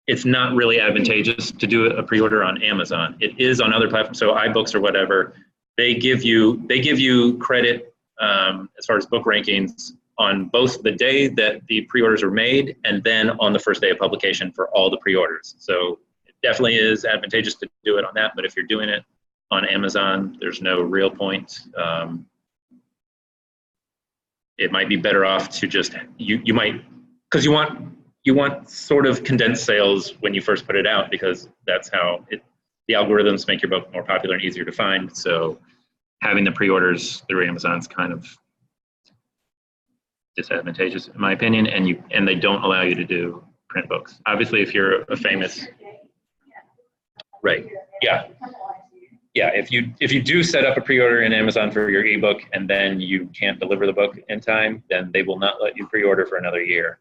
it's not really advantageous to do a pre-order on Amazon. It is on other platforms, so iBooks or whatever. They give you credit as far as book rankings on both the day that the pre-orders were made and then on the first day of publication for all the pre-orders. So it definitely is advantageous to do it on that, but if you're doing it on Amazon, there's no real point. It might be better off to just, you might, because you want sort of condensed sales when you first put it out, because that's how the algorithms make your book more popular and easier to find. So having the pre-orders through Amazon is kind of disadvantageous in my opinion, and they don't allow you to do print books. Obviously, if you're a famous, right? Yeah, if you do set up a pre-order in Amazon for your ebook and then you can't deliver the book in time, then they will not let you pre-order for another year.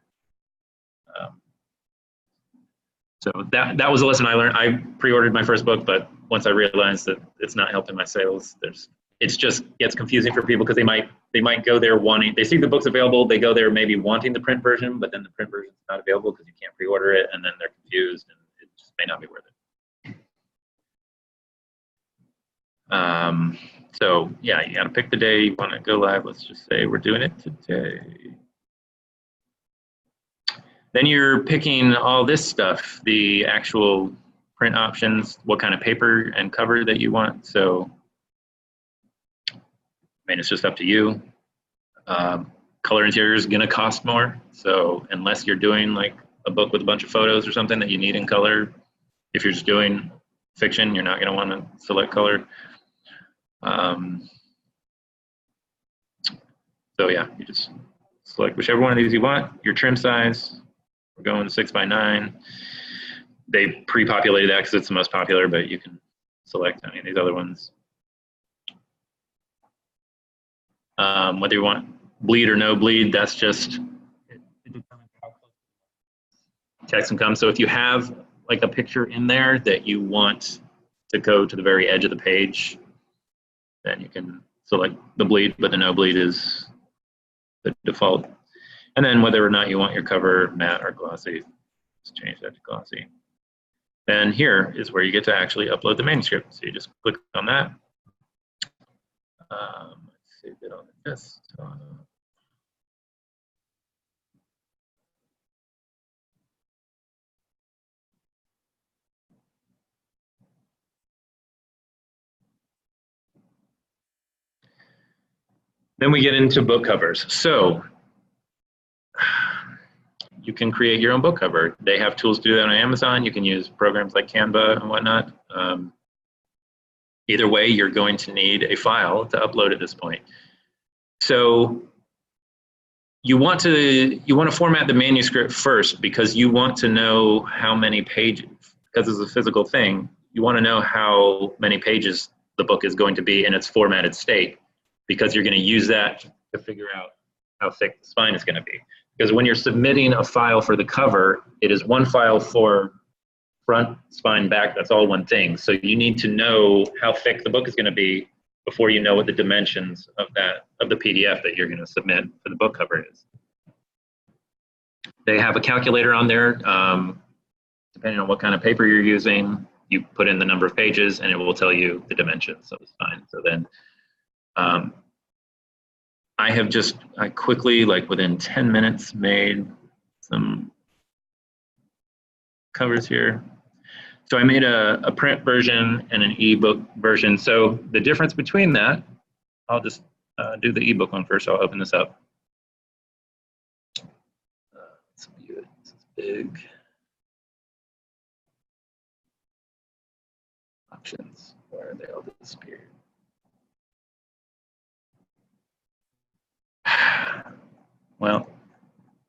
So that was a lesson I learned. I pre-ordered my first book, but once I realized that it's not helping my sales, it just gets confusing for people because they might go there they see the book's available, they go there maybe wanting the print version, but then the print version is not available because you can't pre-order it, and then they're confused and it just may not be worth it. So yeah, you gotta pick the day you want to go live. Let's just say we're doing it today. Then you're picking all this stuff, the actual print options, what kind of paper and cover that you want. So, I mean, it's just up to you. Color interior is gonna cost more. So unless you're doing like a book with a bunch of photos or something that you need in color, if you're just doing fiction, you're not gonna wanna select color. So yeah, you just select whichever one of these you want, your trim size. We're going 6x9. They pre-populated that because it's the most popular, but you can select any of these other ones. Whether you want bleed or no bleed, that's just text can come. So if you have like a picture in there that you want to go to the very edge of the page, then you can select the bleed, but the no bleed is the default. And then whether or not you want your cover matte or glossy, just change that to glossy. Then here is where you get to actually upload the manuscript. So you just click on that. Let's save it on the desktop. Then we get into book covers. So you can create your own book cover. They have tools to do that on Amazon. You can use programs like Canva and whatnot. Either way, you're going to need a file to upload at this point. So you want to format the manuscript first because you want to know how many pages, because it's a physical thing, you want to know how many pages the book is going to be in its formatted state, because you're going to use that to figure out how thick the spine is going to be. Because when you're submitting a file for the cover, it is one file for front, spine, back, that's all one thing. So you need to know how thick the book is going to be before you know what the dimensions of the PDF that you're going to submit for the book cover is. They have a calculator on there. Depending on what kind of paper you're using, you put in the number of pages and it will tell you the dimensions of the spine. So then I quickly, like within 10 minutes, made some covers here. So I made a print version and an ebook version. So the difference between that, I'll just do the ebook one first. I'll open this up. Let's view it. This is big. Options, where they all disappeared. Well,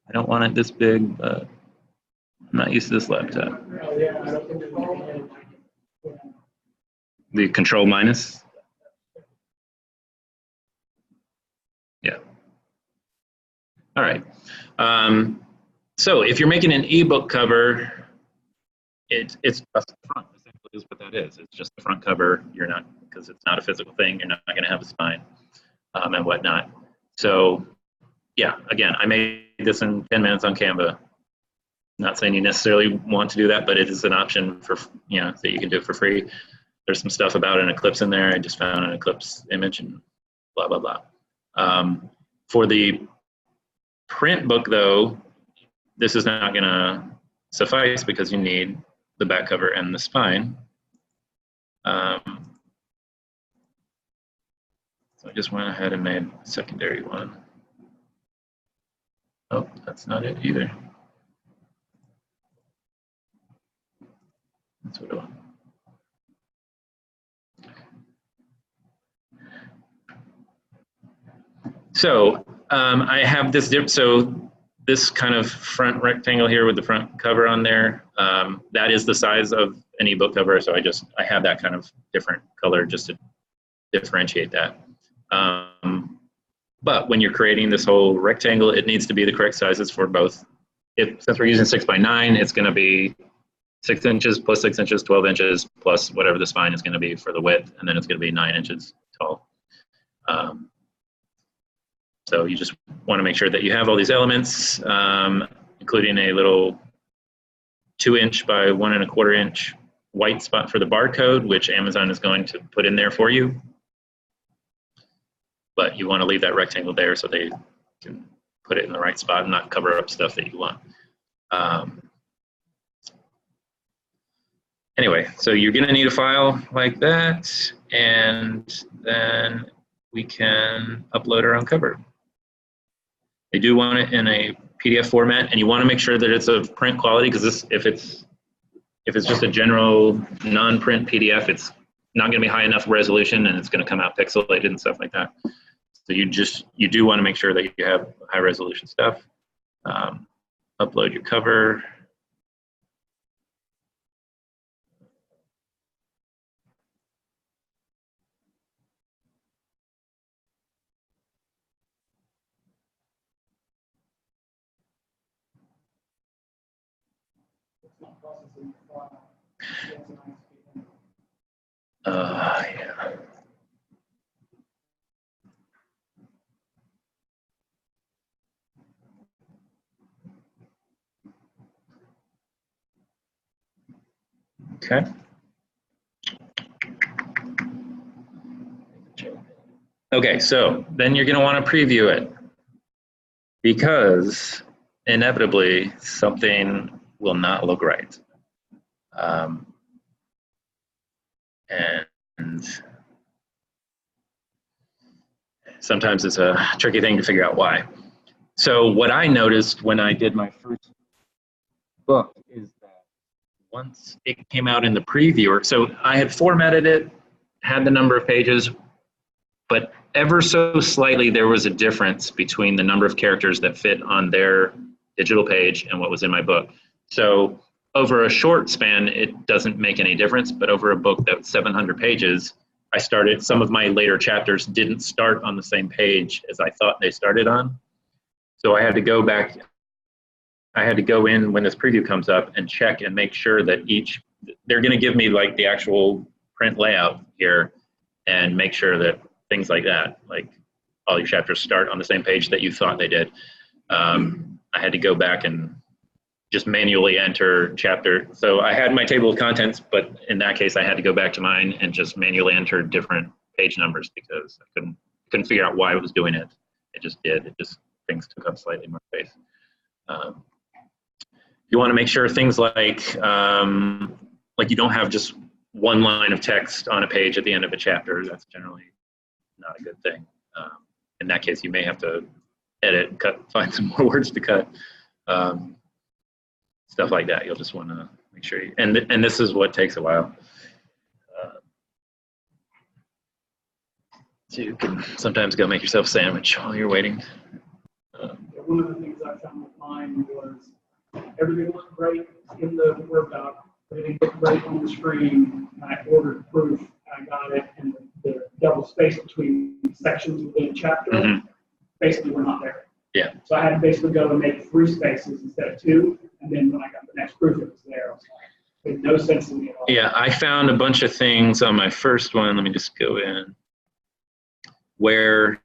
I don't want it this big, but I'm not used to this laptop. Oh, yeah, I don't think there's anything. The control minus? Yeah. All right. So if you're making an ebook cover, it's just the front, essentially is what that is. It's just the front cover. You're not, because it's not a physical thing, you're not going to have a spine and whatnot. So yeah, again, I made this in 10 minutes on Canva. Not saying you necessarily want to do that, but it is an option for, you know, that you can do it for free. There's some stuff about an eclipse in there. I just found an eclipse image and blah, blah, blah. For the print book though, this is not gonna suffice because you need the back cover and the spine. So I just went ahead and made a secondary one. Oh, that's not it either. That's what I want. So I have this so this kind of front rectangle here with the front cover on there, that is the size of an ebook cover. So I have that kind of different color just to differentiate that. But when you're creating this whole rectangle, it needs to be the correct sizes for both. Since we're using 6x9, it's going to be 6 inches plus 6 inches, 12 inches plus whatever the spine is going to be for the width, and then it's going to be 9 inches tall. So you just want to make sure that you have all these elements, including a little 2-inch by 1 1/4 inch white spot for the barcode, which Amazon is going to put in there for you. But you want to leave that rectangle there so they can put it in the right spot and not cover up stuff that you want. Anyway, so you're going to need a file like that, and then we can upload our own cover. They do want it in a PDF format, and you want to make sure that it's of print quality, because if it's just a general non-print PDF, it's not going to be high enough resolution, and it's going to come out pixelated and stuff like that. So you do want to make sure that you have high resolution stuff. Upload your cover. Yeah. Okay. Okay, so then you're going to want to preview it, because inevitably something will not look right. And sometimes it's a tricky thing to figure out why. So what I noticed when I did my first book is that once it came out in the previewer, so I had formatted it, had the number of pages, but ever so slightly there was a difference between the number of characters that fit on their digital page and what was in my book. So over a short span, it doesn't make any difference, but over a book that's 700 pages, some of my later chapters didn't start on the same page as I thought they started on. So I had to go back, I had to go in when this preview comes up and check and make sure that they're gonna give me like the actual print layout here and make sure that things like that, like all your chapters start on the same page that you thought they did. I had to go back and just manually enter chapter. So I had my table of contents, but in that case, I had to go back to mine and just manually enter different page numbers because I couldn't figure out why it was doing it. It just did. Things took up slightly more space. You want to make sure things like you don't have just one line of text on a page at the end of a chapter. That's generally not a good thing. In that case, you may have to edit, find some more words to cut. Stuff like that. You'll just want to make sure and this is what takes a while. So you can sometimes go make yourself a sandwich while you're waiting. One of the things I found with mine was everything looked great in the Word doc, everything looked great on the screen. I ordered proof, I got it, and the double space between sections within a chapter basically were not there. Yeah. So I had to basically go and make 3 spaces instead of 2, and then when I got the next proof, it was there. I was like, it made no sense to me at all. Yeah, I found a bunch of things on my first one. Let me just go in. Where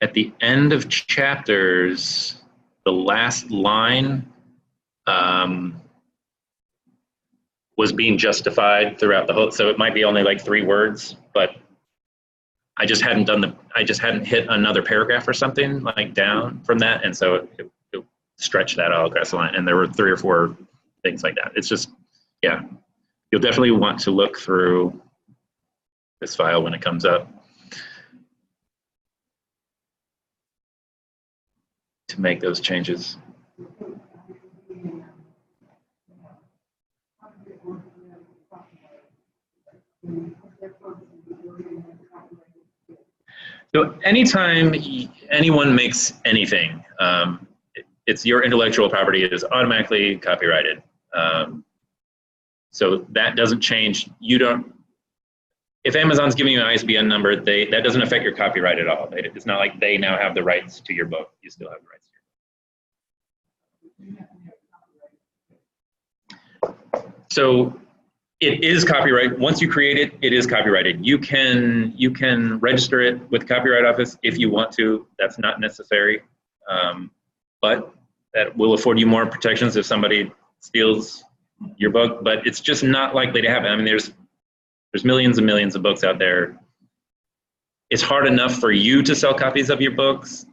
at the end of chapters, the last line was being justified throughout the whole, so it might be only like 3 words, but I just hadn't hit another paragraph or something like down from that, and so it stretched that all across the line, and there were 3 or 4 things like that. It's just, yeah, you'll definitely want to look through this file when it comes up to make those changes. So anytime anyone makes anything, it's your intellectual property. It is automatically copyrighted. So that doesn't change. If Amazon's giving you an ISBN number, that doesn't affect your copyright at all. It's not like they now have the rights to your book. You still have the rights to your book. So it is copyright. Once you create it, it is copyrighted. You can register it with the Copyright Office if you want to. That's not necessary, but that will afford you more protections if somebody steals your book. But it's just not likely to happen. I mean, there's millions and millions of books out there. It's hard enough for you to sell copies of your books,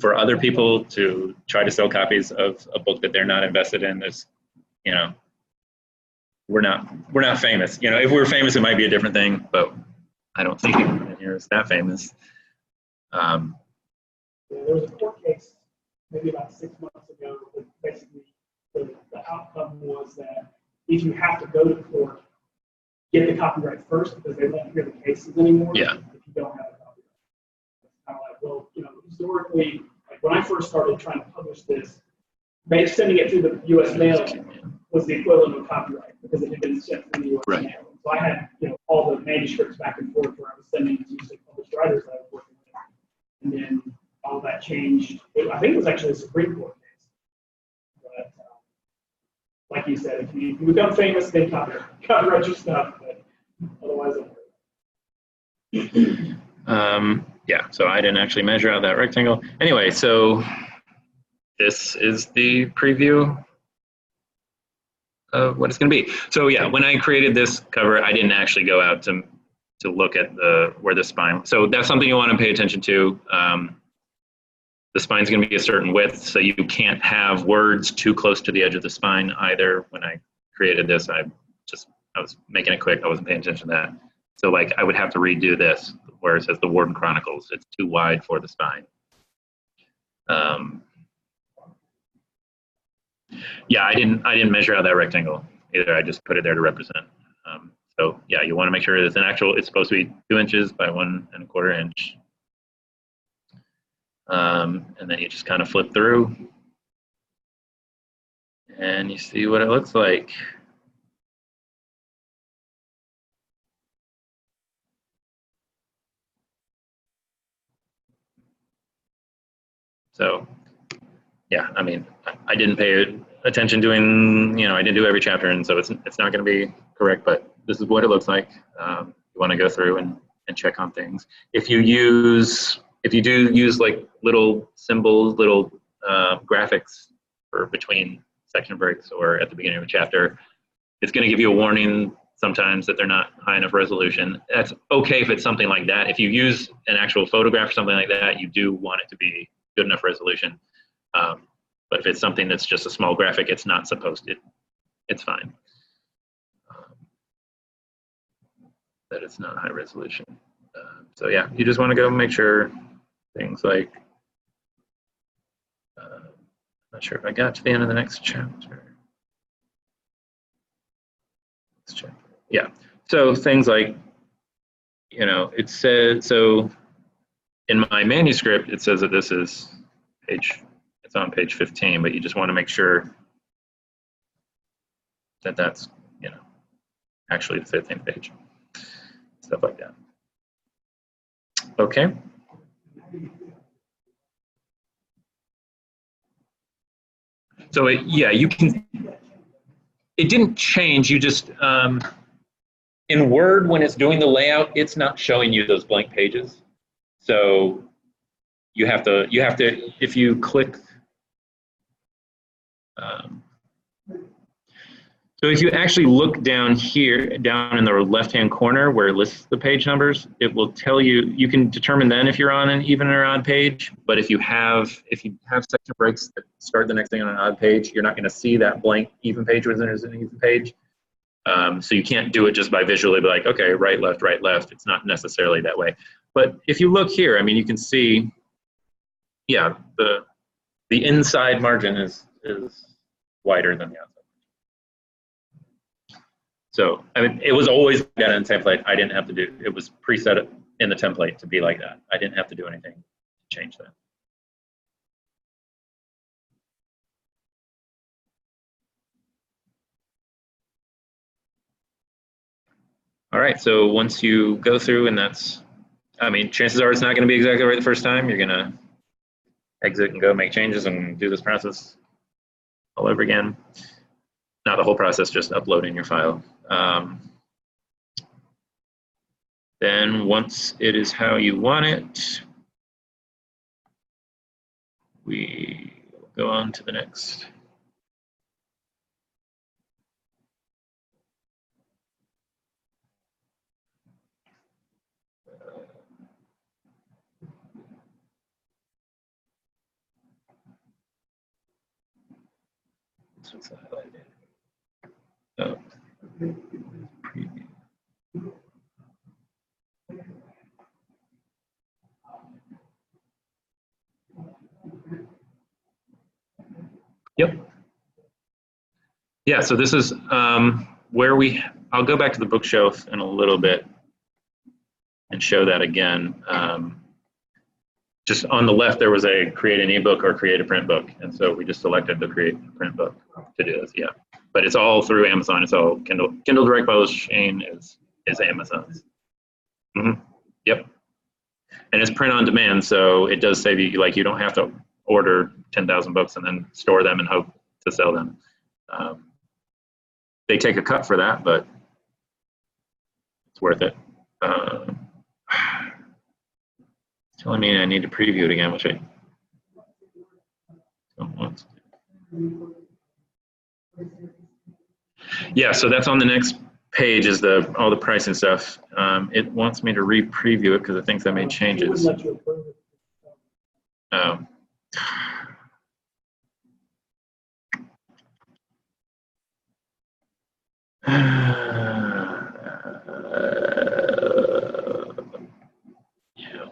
for other people to try to sell copies of a book that they're not invested in. There's, we're not famous. If we were famous, it might be a different thing, but I don't think anyone here is that famous. There was a court case maybe about 6 months ago that basically the outcome was that if you have to go to court, get the copyright first because they won't hear the cases anymore. Yeah. If you don't have a copyright. It's kind of like, well, historically, like when I first started trying to publish this, sending it through the U.S. mail was the equivalent of copyright because it had been sent through the U.S. mail. So I had, all the manuscripts back and forth where I was sending to usually published writers that I was working with, and then all that changed. I think it was actually a Supreme Court case. But like you said, if you become famous, then copyright your stuff, but otherwise, yeah. So I didn't actually measure out that rectangle. Anyway, so this is the preview of what it's going to be. So yeah, when I created this cover, I didn't actually go out to look at where the spine. So that's something you want to pay attention to. The spine's going to be a certain width, so you can't have words too close to the edge of the spine either. When I created this, I was making it quick. I wasn't paying attention to that. So like I would have to redo this where it says the Warden Chronicles. It's too wide for the spine. Yeah, I didn't measure out that rectangle either. I just put it there to represent. So yeah, you want to make sure it's it's supposed to be 2 inches by 1 1/4 inch. And then you just kind of flip through and you see what it looks like. So yeah, I mean, I didn't pay attention doing, I didn't do every chapter, and so it's not going to be correct, but this is what it looks like. You want to go through and check on things. If you do use like little symbols, little graphics for between section breaks or at the beginning of a chapter, it's going to give you a warning sometimes that they're not high enough resolution. That's okay if it's something like that. If you use an actual photograph or something like that, you do want it to be good enough resolution. But if it's something that's just a small graphic, it's not supposed to. It's fine. That it's not high resolution. So yeah, you just want to go make sure things like, I'm not sure if I got to the end of the next chapter. Yeah, so things like, it says, so in my manuscript, it says that this is it's on page 15, but you just want to make sure that that's, actually the 15th page, stuff like that. Okay. So yeah, you can, it didn't change, you just, in Word, when it's doing the layout, it's not showing you those blank pages. So you have to, if you click, so if you actually look down here, down in the left-hand corner where it lists the page numbers, it will tell you, you can determine then if you're on an even or odd page, but if you have section breaks that start the next thing on an odd page, you're not gonna see that blank even page when there's an even page. So you can't do it just by visually be like, okay, right, left, right, left. It's not necessarily that way. But if you look here, I mean, you can see, yeah, the inside margin is wider than the outside. So, I mean, it was always like that in the template. I didn't have to do, it was preset in the template to be like that. I didn't have to do anything to change that. All right, so once you go through, and that's, I mean, chances are it's not going to be exactly right the first time. You're going to exit and go make changes and do this process all over again. Not the whole process, just uploading your file. Then once it is how you want it, we go on to the next. This one's highlighted. Oh, preview. Yep. Yeah, so this is where I'll go back to the bookshelf in a little bit and show that again. Just on the left, there was a create an ebook or create a print book. And so we just selected the create a print book to do this, yeah. But it's all through Amazon, it's all Kindle. Kindle Direct Publishing is Amazon's. Mm-hmm. Yep. And it's print on demand, so it does save you, like you don't have to order 10,000 books and then store them and hope to sell them. They take a cut for that, but it's worth it. Telling me I need to preview it again, which I don't want to. Yeah, so that's on the next page is all the pricing stuff. It wants me to re-preview it because it thinks I made changes. Oh. Yeah.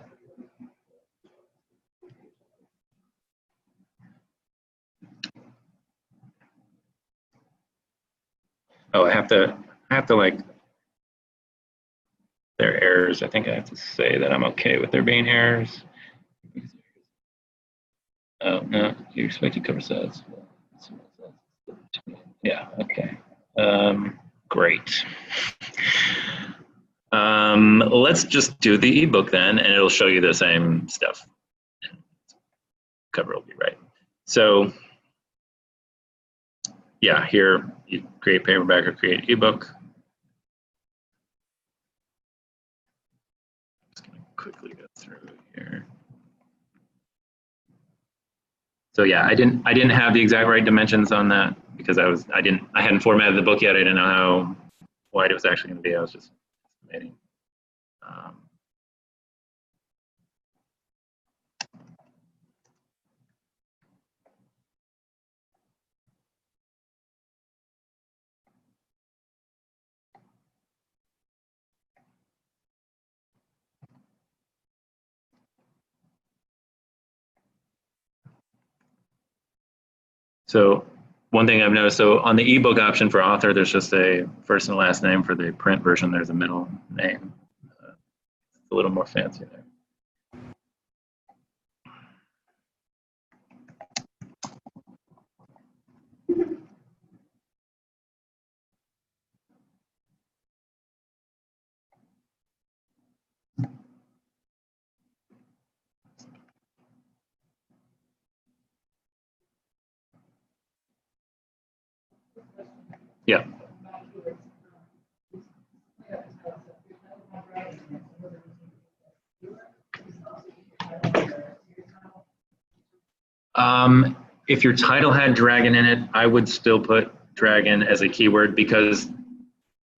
Oh, I have to like errors, I think I have to say that I'm okay with there being errors. Oh, no, you expected cover size. Yeah, okay. Great. Let's just do the ebook then, and it'll show you the same stuff. Cover will be right. So, yeah, here you create paperback or create ebook. Just gonna quickly go through here. So yeah, I didn't have the exact right dimensions on that because I hadn't formatted the book yet. I didn't know how wide it was actually going to be. I was just estimating. So one thing I've noticed, so on the ebook option for author, there's just a first and last name. For the print version, there's a middle name. It's a little more fancy there. Yeah. If your title had dragon in it, I would still put dragon as a keyword because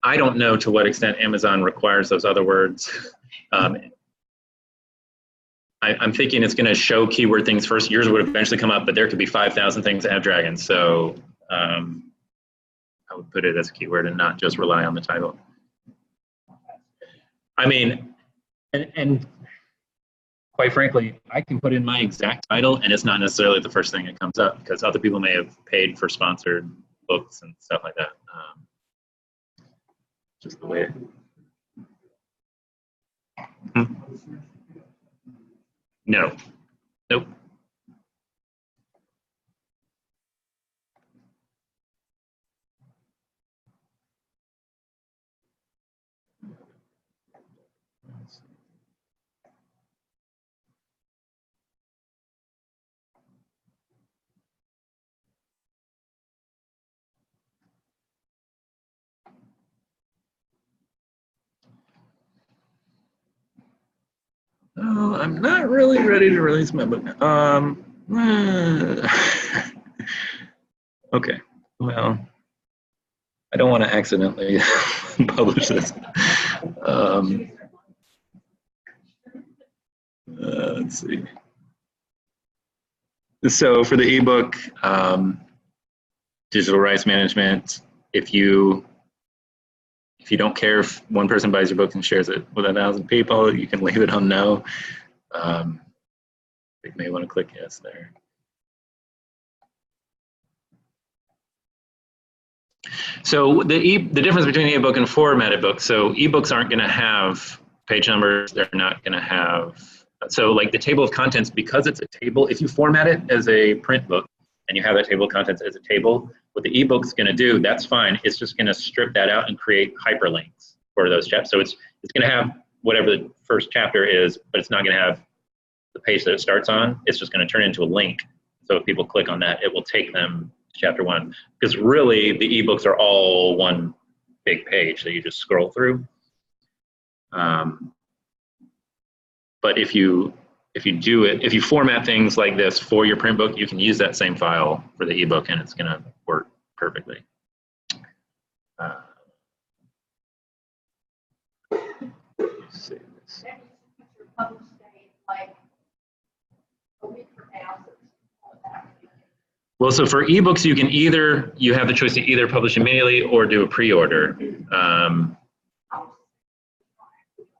I don't know to what extent Amazon requires those other words. I'm thinking it's going to show keyword things first. Yours would eventually come up, but there could be 5,000 things that have dragons. So I would put it as a keyword and not just rely on the title. I mean, and quite frankly, I can put in my exact title and it's not necessarily the first thing that comes up because other people may have paid for sponsored books and stuff like that. Just the way it. No. Nope. Oh, I'm not really ready to release my book now. Okay, well, I don't want to accidentally publish this. Let's see. So for the ebook, digital rights management, if you don't care if one person buys your book and shares it with 1,000 people, you can leave it on no. You may want to click yes there. So the difference between an ebook and formatted book. So ebooks aren't going to have page numbers. They're not going to have. So like the table of contents, because it's a table, if you format it as a print book and you have that table of contents as a table, what the ebook's going to do, that's fine. It's just going to strip that out and create hyperlinks for those chapters. So it's going to have whatever the first chapter is, but it's not going to have the page that it starts on. It's just going to turn into a link. So if people click on that, it will take them to chapter 1. Because really, the ebooks are all one big page that you just scroll through. But if you format things like this for your print book, you can use that same file for the ebook, and it's going to work perfectly. Save this. Well, so for ebooks, you have the choice to either publish immediately or do a pre-order.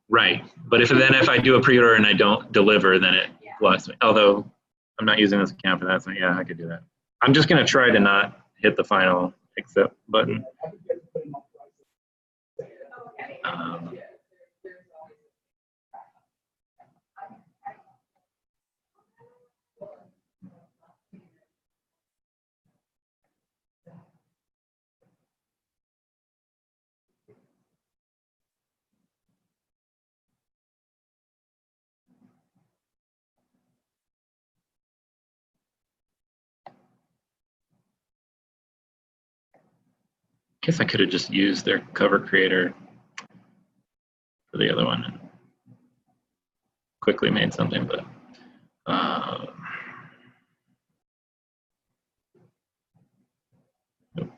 Right, but if I do a pre-order and I don't deliver, then it blocks me. Although I'm not using this account for that, so yeah, I could do that. I'm just going to try to not hit the final accept button. guess I could have just used their cover creator for the other one and quickly made something, but nope.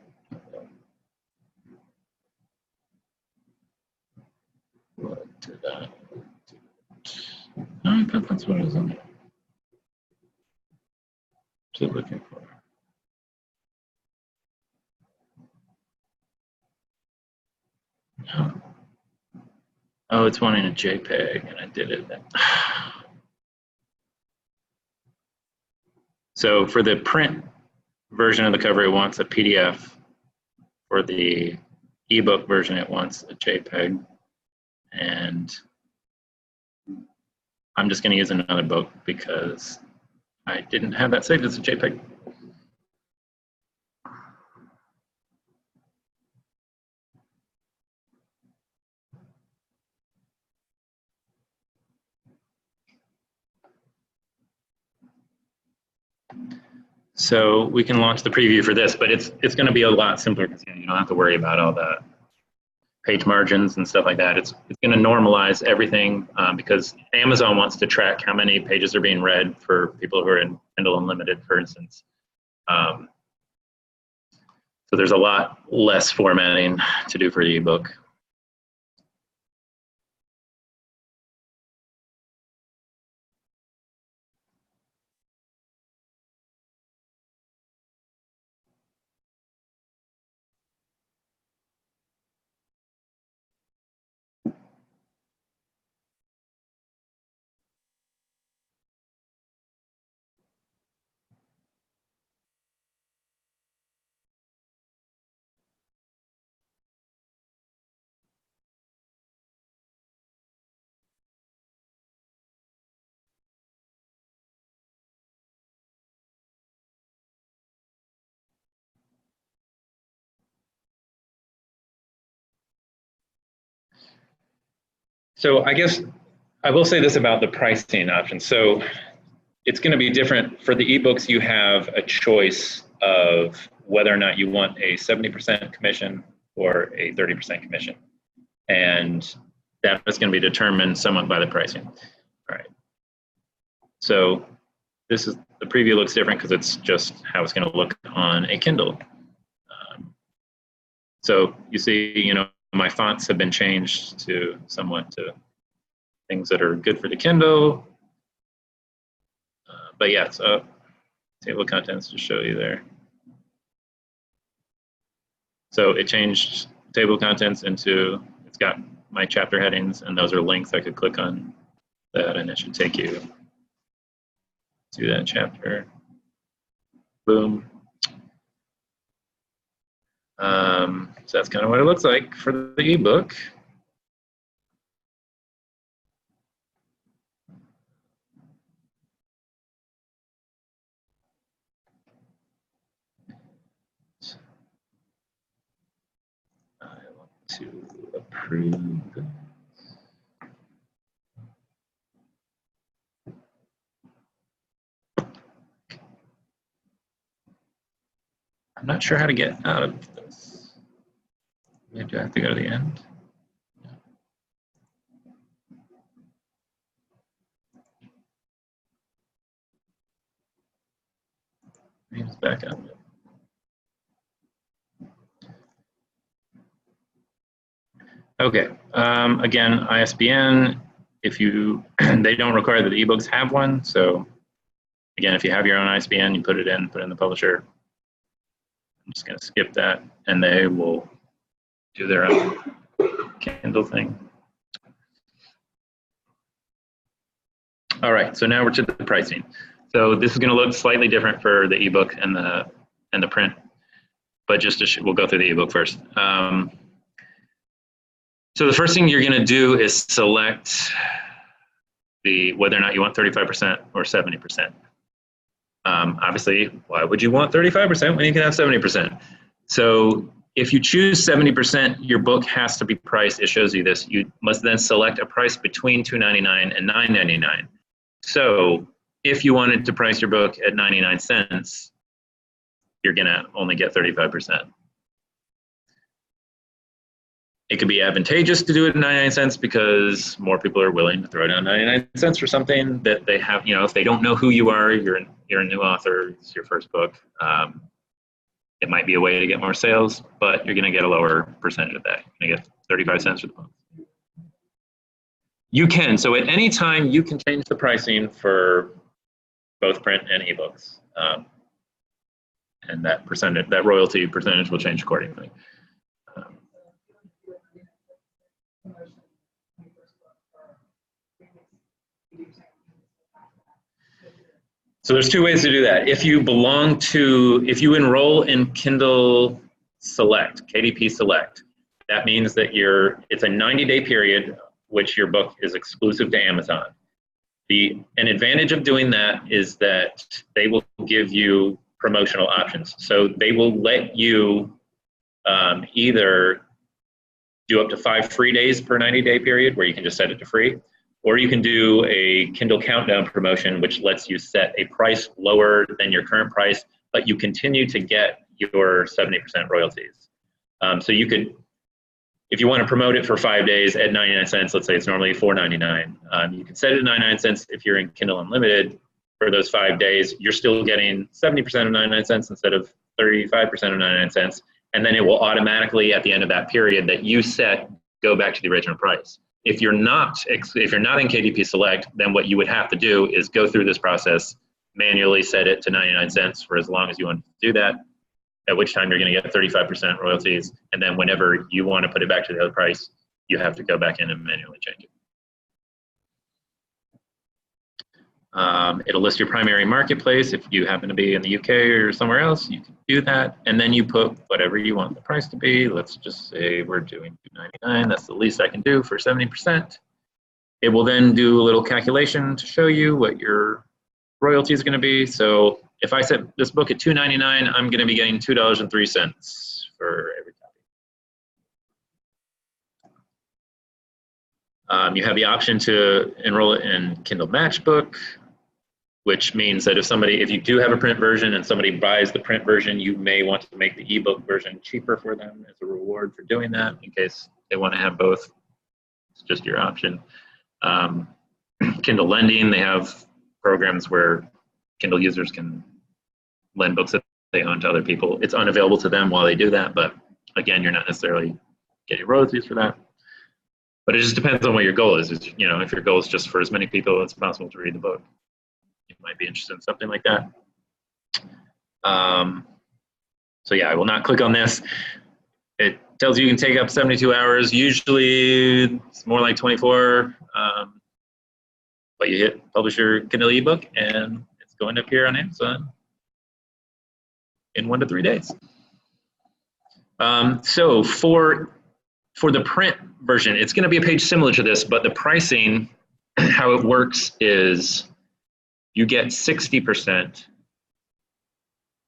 What did I do? I thought that's what I was on. Still looking for. No. Oh, it's wanting a JPEG, and I did it. So for the print version of the cover, it wants a PDF. For the ebook version, it wants a JPEG. And I'm just going to use another book because I didn't have that saved as a JPEG. So we can launch the preview for this, but it's going to be a lot simpler because you don't have to worry about all the page margins and stuff like that. It's going to normalize everything because Amazon wants to track how many pages are being read for people who are in Kindle Unlimited, for instance. So there's a lot less formatting to do for the ebook. So I guess I will say this about the pricing option. So it's going to be different. For the ebooks, you have a choice of whether or not you want a 70% commission or a 30% commission. And that is going to be determined somewhat by the pricing. All right. So this is, the preview looks different because it's just how it's going to look on a Kindle. So you see, you know, my fonts have been changed to somewhat to things that are good for the Kindle. But yeah, so table of contents to show you there. So it changed table of contents into, it's got my chapter headings, and those are links. I could click on that and it should take you to that chapter. Boom. So that's kind of what it looks like for the ebook. I want to approve this. I'm not sure how to get out of this. Maybe I have to go to the end. Maybe it's back up. Okay, again, ISBN, if you, they don't require that the ebooks have one. So again, if you have your own ISBN, you put it in the publisher. I'm just gonna skip that and they will do their own Kindle thing. All right, so now we're to the pricing. So this is gonna look slightly different for the ebook and the print, but just to we'll go through the ebook first. So the first thing you're going to do is select whether or not you want 35% or 70%. Obviously, why would you want 35% when you can have 70%? So if you choose 70%, your book has to be priced. It shows you this. You must then select a price between $2.99 and $9.99. So if you wanted to price your book at 99 cents, you're going to only get 35%. It could be advantageous to do it at 99 cents because more people are willing to throw down 99 cents for something that they have, you know, if they don't know who you are, you're a new author, it's your first book. It might be a way to get more sales, but you're going to get a lower percentage of that. You're going to get 35 cents for the book. You can, so at any time you can change the pricing for both print and ebooks. And that percentage, that royalty percentage will change accordingly. So there's two ways to do that. If you enroll in Kindle Select, KDP Select, that means that it's a 90-day period which your book is exclusive to Amazon. An advantage of doing that is that they will give you promotional options. So they will let you either do up to 5 free days per 90-day period where you can just set it to free, or you can do a Kindle Countdown promotion, which lets you set a price lower than your current price, but you continue to get your 70% royalties. So you could, if you want to promote it for 5 days at 99 cents, let's say it's normally $4.99, you can set it at 99 cents if you're in Kindle Unlimited. For those 5 days, you're still getting 70% of 99 cents instead of 35% of 99 cents. And then it will automatically, at the end of that period that you set, go back to the original price. If you're not in KDP Select, then what you would have to do is go through this process, manually set it to 99 cents for as long as you want to do that, at which time you're going to get 35% royalties. And then whenever you want to put it back to the other price, you have to go back in and manually change it. It'll list your primary marketplace. If you happen to be in the UK or somewhere else, you can do that. And then you put whatever you want the price to be. Let's just say we're doing $2.99. That's the least I can do for 70%. It will then do a little calculation to show you what your royalty is going to be. So if I set this book at $2.99, I'm going to be getting $2.03 for every copy. You have the option to enroll it in Kindle Matchbook, which means that if you do have a print version and somebody buys the print version, you may want to make the ebook version cheaper for them as a reward for doing that in case they want to have both. It's just your option. Kindle Lending, they have programs where Kindle users can lend books that they own to other people. It's unavailable to them while they do that, but again, you're not necessarily getting royalties for that. But it just depends on what your goal is. If your goal is just for as many people as possible to read the book, you might be interested in something like that. So yeah, I will not click on this. It tells you can take up 72 hours. Usually it's more like 24. But you hit publish your Kindle ebook and it's going to appear on Amazon in 1 to 3 days. So for the print version, it's going to be a page similar to this, but the pricing, how it works is you get 60%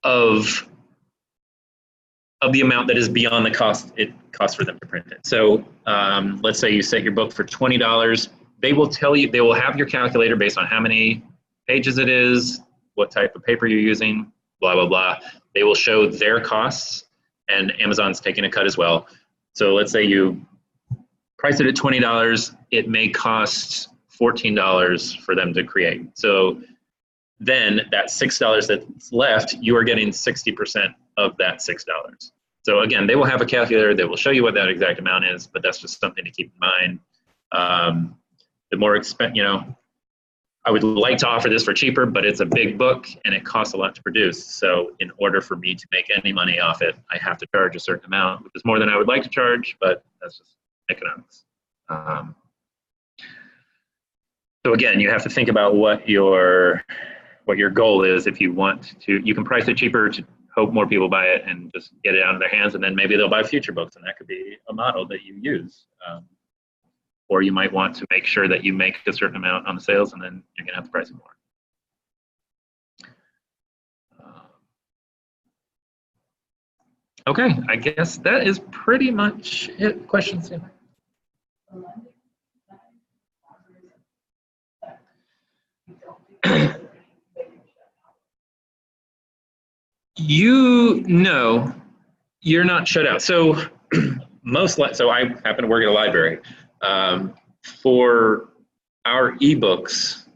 of the amount that is beyond the cost it costs for them to print it. So let's say you set your book for $20. They will tell you, they will have your calculator based on how many pages it is, what type of paper you're using, blah, blah, blah. They will show their costs, and Amazon's taking a cut as well. So let's say you price it at $20, it may cost $14 for them to create. So then that $6 that's left, you are getting 60% of that $6. So again, they will have a calculator that will show you what that exact amount is, but that's just something to keep in mind. The more I would like to offer this for cheaper, but it's a big book and it costs a lot to produce. So in order for me to make any money off it, I have to charge a certain amount, which is more than I would like to charge, but that's just economics. So again, you have to think about what your goal is. If you want to, you can price it cheaper to hope more people buy it and just get it out of their hands, and then maybe they'll buy future books, and that could be a model that you use. Or you might want to make sure that you make a certain amount on the sales, and then you're going to have to price it more. Okay, I guess that is pretty much it. Questions? You're not shut out. So so I happen to work at a library. For our ebooks,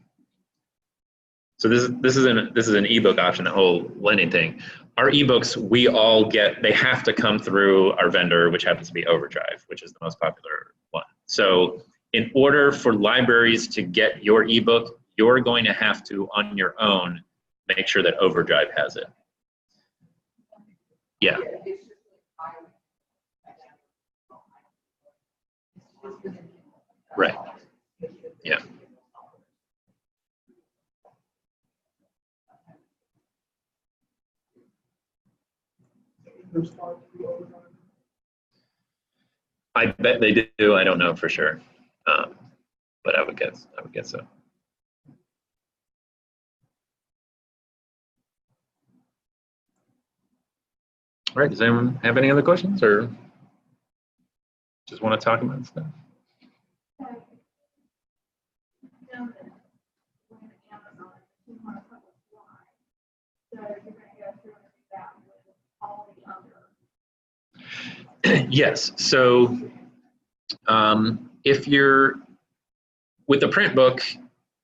so this is an ebook option, the whole lending thing. Our ebooks, we all get, they have to come through our vendor, which happens to be Overdrive, which is the most popular one. So in order for libraries to get your ebook, you're going to have to, on your own, make sure that Overdrive has it. Yeah. Right. Yeah. I bet they do. I don't know for sure, but I would guess so. All right. Does anyone have any other questions, or just want to talk about stuff? Yes. So if you're with the print book,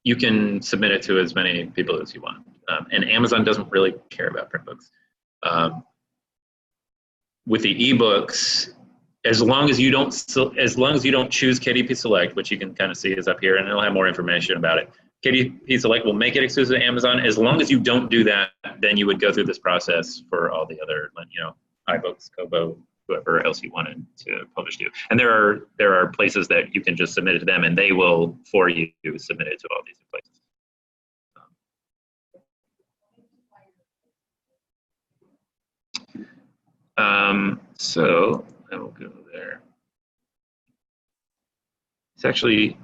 you can submit it to as many people as you want. And Amazon doesn't really care about print books. With the ebooks, as long as you don't choose KDP Select, which you can kind of see is up here, and it'll have more information about it. KDP Select will make it exclusive to Amazon. As long as you don't do that, then you would go through this process for all the other, iBooks, Kobo, whoever else you wanted to publish to. And there are places that you can just submit it to them, and they will, for you, submit it to all these places. So I will go there.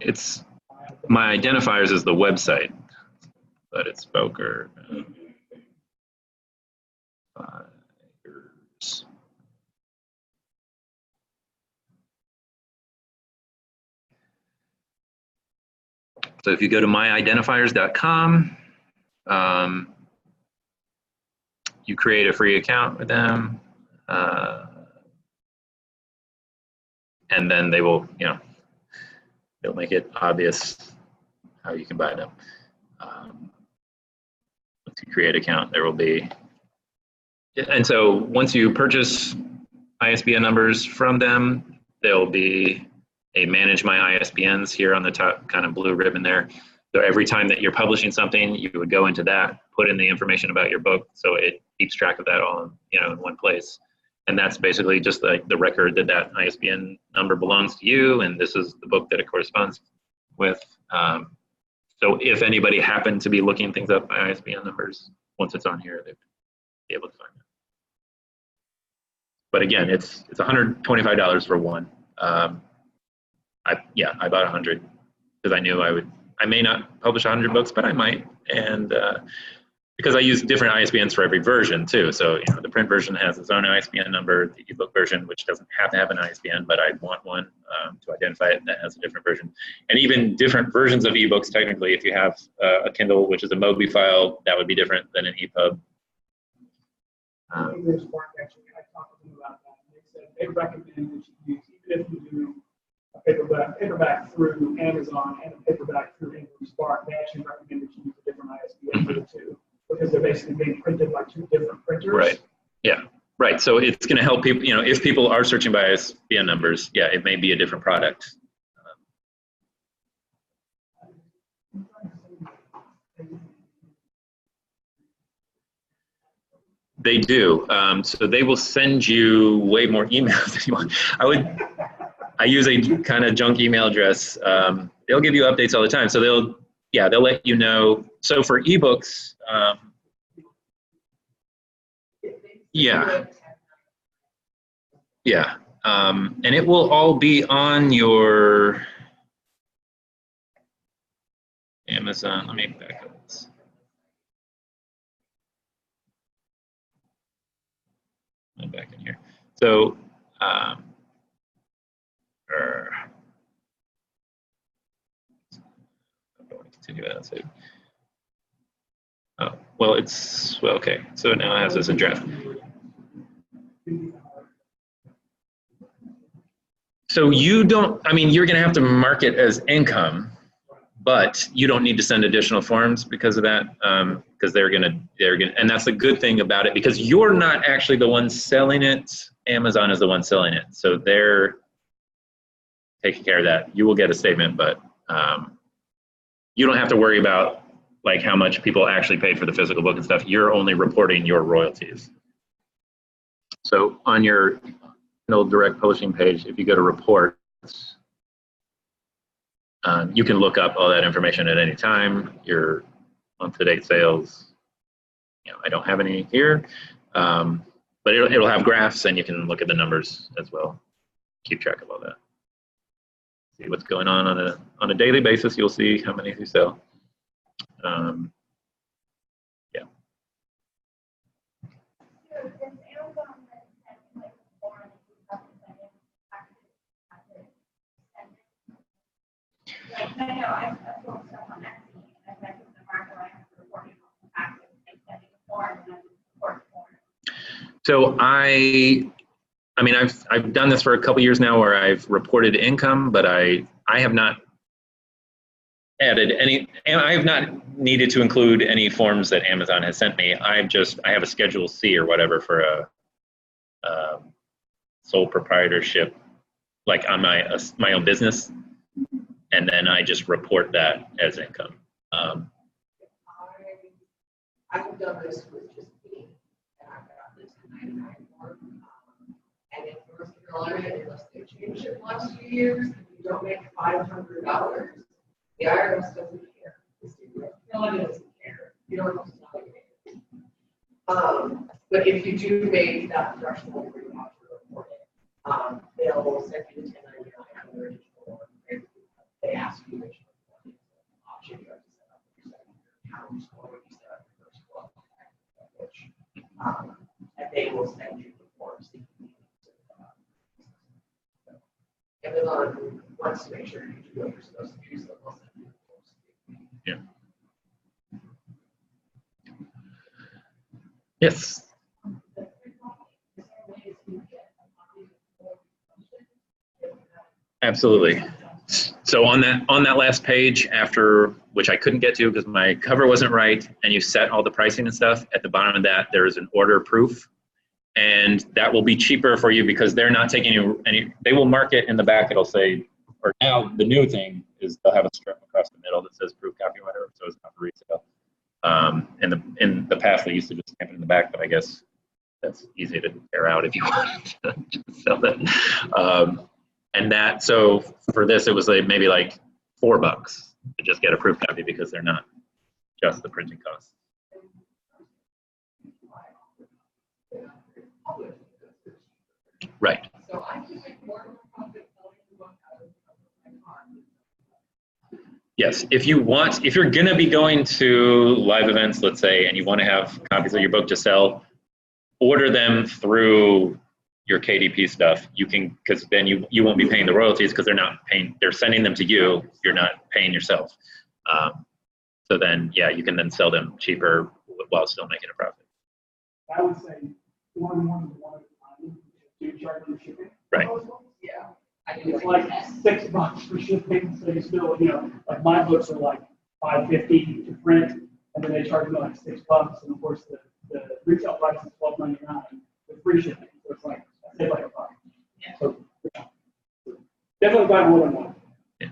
It's my identifiers is the website, but it's Bowker. So if you go to myidentifiers.com, you create a free account with them, and then they will, they'll make it obvious how you can buy them. Once you create an account, there will be, and so once you purchase ISBN numbers from them, there'll be a manage my ISBNs here on the top kind of blue ribbon there. So every time that you're publishing something, you would go into that, put in the information about your book, so it keeps track of that all, in one place. And that's basically just like the record that that ISBN number belongs to you, and this is the book that it corresponds with. So if anybody happened to be looking things up by ISBN numbers, once it's on here, they'd be able to find it. But again, it's $125 for one. I bought 100 because I knew I may not publish 100 books, but I might. And because I use different ISBNs for every version too. So, the print version has its own ISBN number, the ebook version, which doesn't have to have an ISBN, but I want one to identify it that has a different version. And even different versions of ebooks, technically, if you have a Kindle, which is a Mobi file, that would be different than an EPUB. I talked to them about that. They said they recommend that you use, even if you do a paperback through Amazon and a paperback through Ingram Spark, they actually recommend that you use a different ISBN for the two, because they're basically being printed by two different printers. Right. Yeah. Right. So it's going to help people, if people are searching by ISBN numbers, yeah, it may be a different product. They do. So they will send you way more emails than you want. I use a kind of junk email address. They'll give you updates all the time. So they'll let you know. So for ebooks, and it will all be on your Amazon. Let me back up this. I'm back in here. So, I'm going to continue that. So, okay. So now it has this in draft. So you don't, I mean, you're going to have to mark it as income, but you don't need to send additional forms because of that, because they're gonna, and that's the good thing about it, because you're not actually the one selling it. Amazon is the one selling it, so they're taking care of that. You will get a statement, but you don't have to worry about like how much people actually paid for the physical book and stuff. You're only reporting your royalties. So on your direct publishing page, if you go to reports, you can look up all that information at any time. Your month-to-date sales, you know, I don't have any here, but it'll have graphs, and you can look at the numbers as well. Keep track of all that. See what's going on a daily basis. You'll see how many you sell. Yeah. Like, I know I've sold stuff on Etsy, and I've the market, I have to report it on taxes, and sending a form, and then report the form. So I mean, I've done this for a couple years now, where I've reported income, but I have not added any, and I have not needed to include any forms that Amazon has sent me. I have a Schedule C or whatever for a sole proprietorship, like on my own business. And then I just report that as income. I've done this with just me, and I've got this 99 form. And in North Carolina, unless they change it in the last few years, you don't make $500. The IRS doesn't care. The state of North Carolina doesn't care. You don't have to tell you. But if you do make that threshold where you have to report it, they'll send you the 1099 on their digital. They ask you which option you have to set up for your second account or when you set up your first club, and they will send you the forms that you need to Amazon wants to make sure you do what you're supposed to do, so they'll send you the forms. Yeah. Yes. Absolutely. So on that last page, after which I couldn't get to because my cover wasn't right, and you set all the pricing and stuff, at the bottom of that there is an order proof, and that will be cheaper for you because they're not taking any. They will mark it in the back. It'll say, or now the new thing is they'll have a strip across the middle that says proof copy or whatever, so it's not for resale. In the past they used to just stamp it in the back, but I guess that's easy to tear out if you want to sell it. And that, so for this, it was like maybe like $4 to just get a proof copy because they're not just the printing costs. Right. So I can make more profit selling the book out of my car. Yes, if you're gonna be going to live events, let's say, and you want to have copies of your book to sell, order them through your KDP stuff. You can, because then you won't be paying the royalties because they're sending them to you. You're not paying yourself. So then, yeah, you can then sell them cheaper while still making a profit. I would say one at a time. Do charge for shipping. Right. Yeah. It's like $6 for shipping, so you still, like my books are like $5.50 to print, and then they charge me like $6, and of course the retail price is $12.99 with free shipping. So it's like I save like $1. Yeah. So definitely buy more than one. Yeah.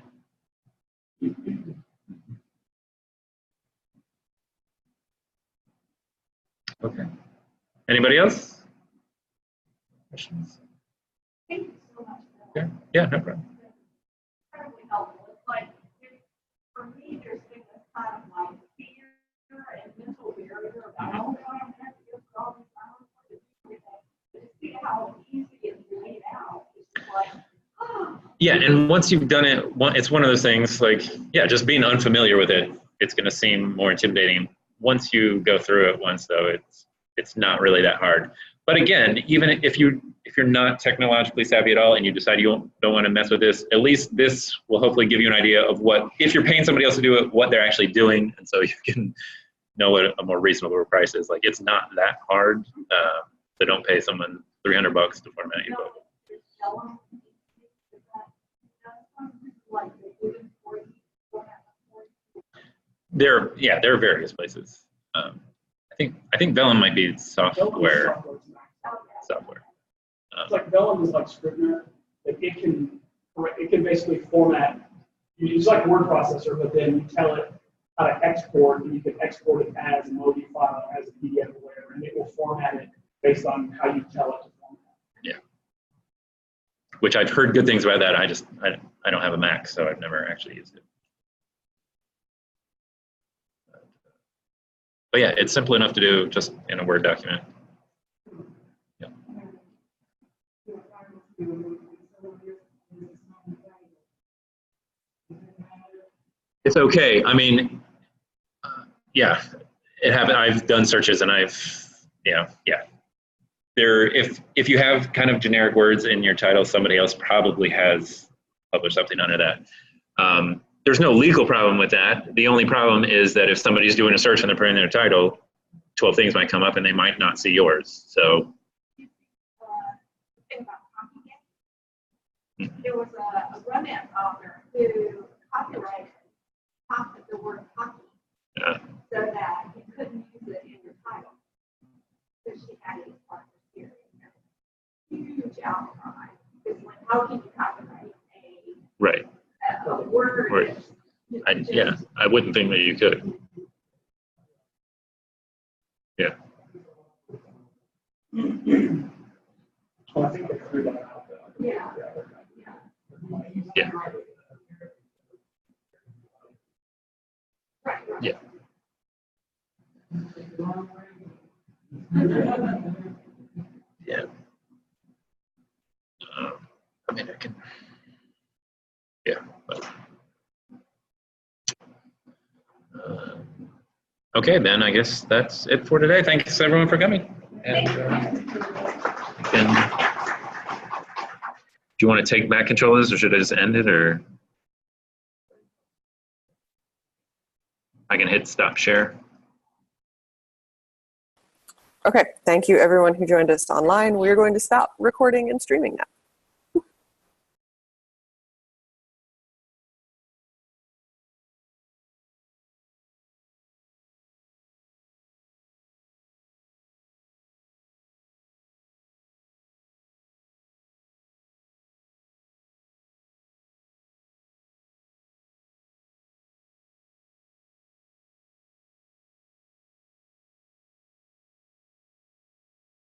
Okay. Anybody else? Questions? Thank you so much. Yeah. Yeah, no problem. Incredibly helpful. It's like, for me, there's been this kind of like fear and mental barrier about all the time I have to go through all these hours. But to see how easy it's laid out, it's like, oh. Yeah, and once you've done it, it's one of those things like, yeah, just being unfamiliar with it, it's going to seem more intimidating. Once you go through it once, though, it's not really that hard. But again, even if you're not technologically savvy at all and you decide you don't want to mess with this, at least this will hopefully give you an idea of what, if you're paying somebody else to do it, what they're actually doing, and so you can know what a more reasonable price is. Like, it's not that hard, so don't pay someone $300 to format your book. there are various places. I think Vellum might be software. Software. It's like Vellum is like Scrivener. Like it can basically format. It's like a word processor, but then you tell it how to export, and you can export it as a MODI file, as a PDF or whatever, and it will format it based on how you tell it to format. Yeah. Which I've heard good things about that. I don't have a Mac, so I've never actually used it. But yeah, it's simple enough to do just in a Word document. Yeah. It's okay. I mean, yeah, it happened. I've done searches and yeah. If you have kind of generic words in your title, somebody else probably has published something under that. There's no legal problem with that. The only problem is that if somebody's doing a search and they're putting in their title, 12 things might come up and they might not see yours. So. Thing about copying. There was a romance author who copyrighted half of the word hockey, so that you couldn't use it in your title. Because she had it as part of the series. Huge outcry. Because how can you copyright Right. a word? Right. I wouldn't think that you could. Yeah. Well, I think they cleared that out. Yeah. Yeah. Right. Yeah. Yeah. I mean, I can. Yeah. But, okay, then I guess that's it for today. Thanks everyone for coming. And do you want to take back control of this, or should I just end it, or I can hit stop share? Okay, thank you everyone who joined us online. We're going to stop recording and streaming now.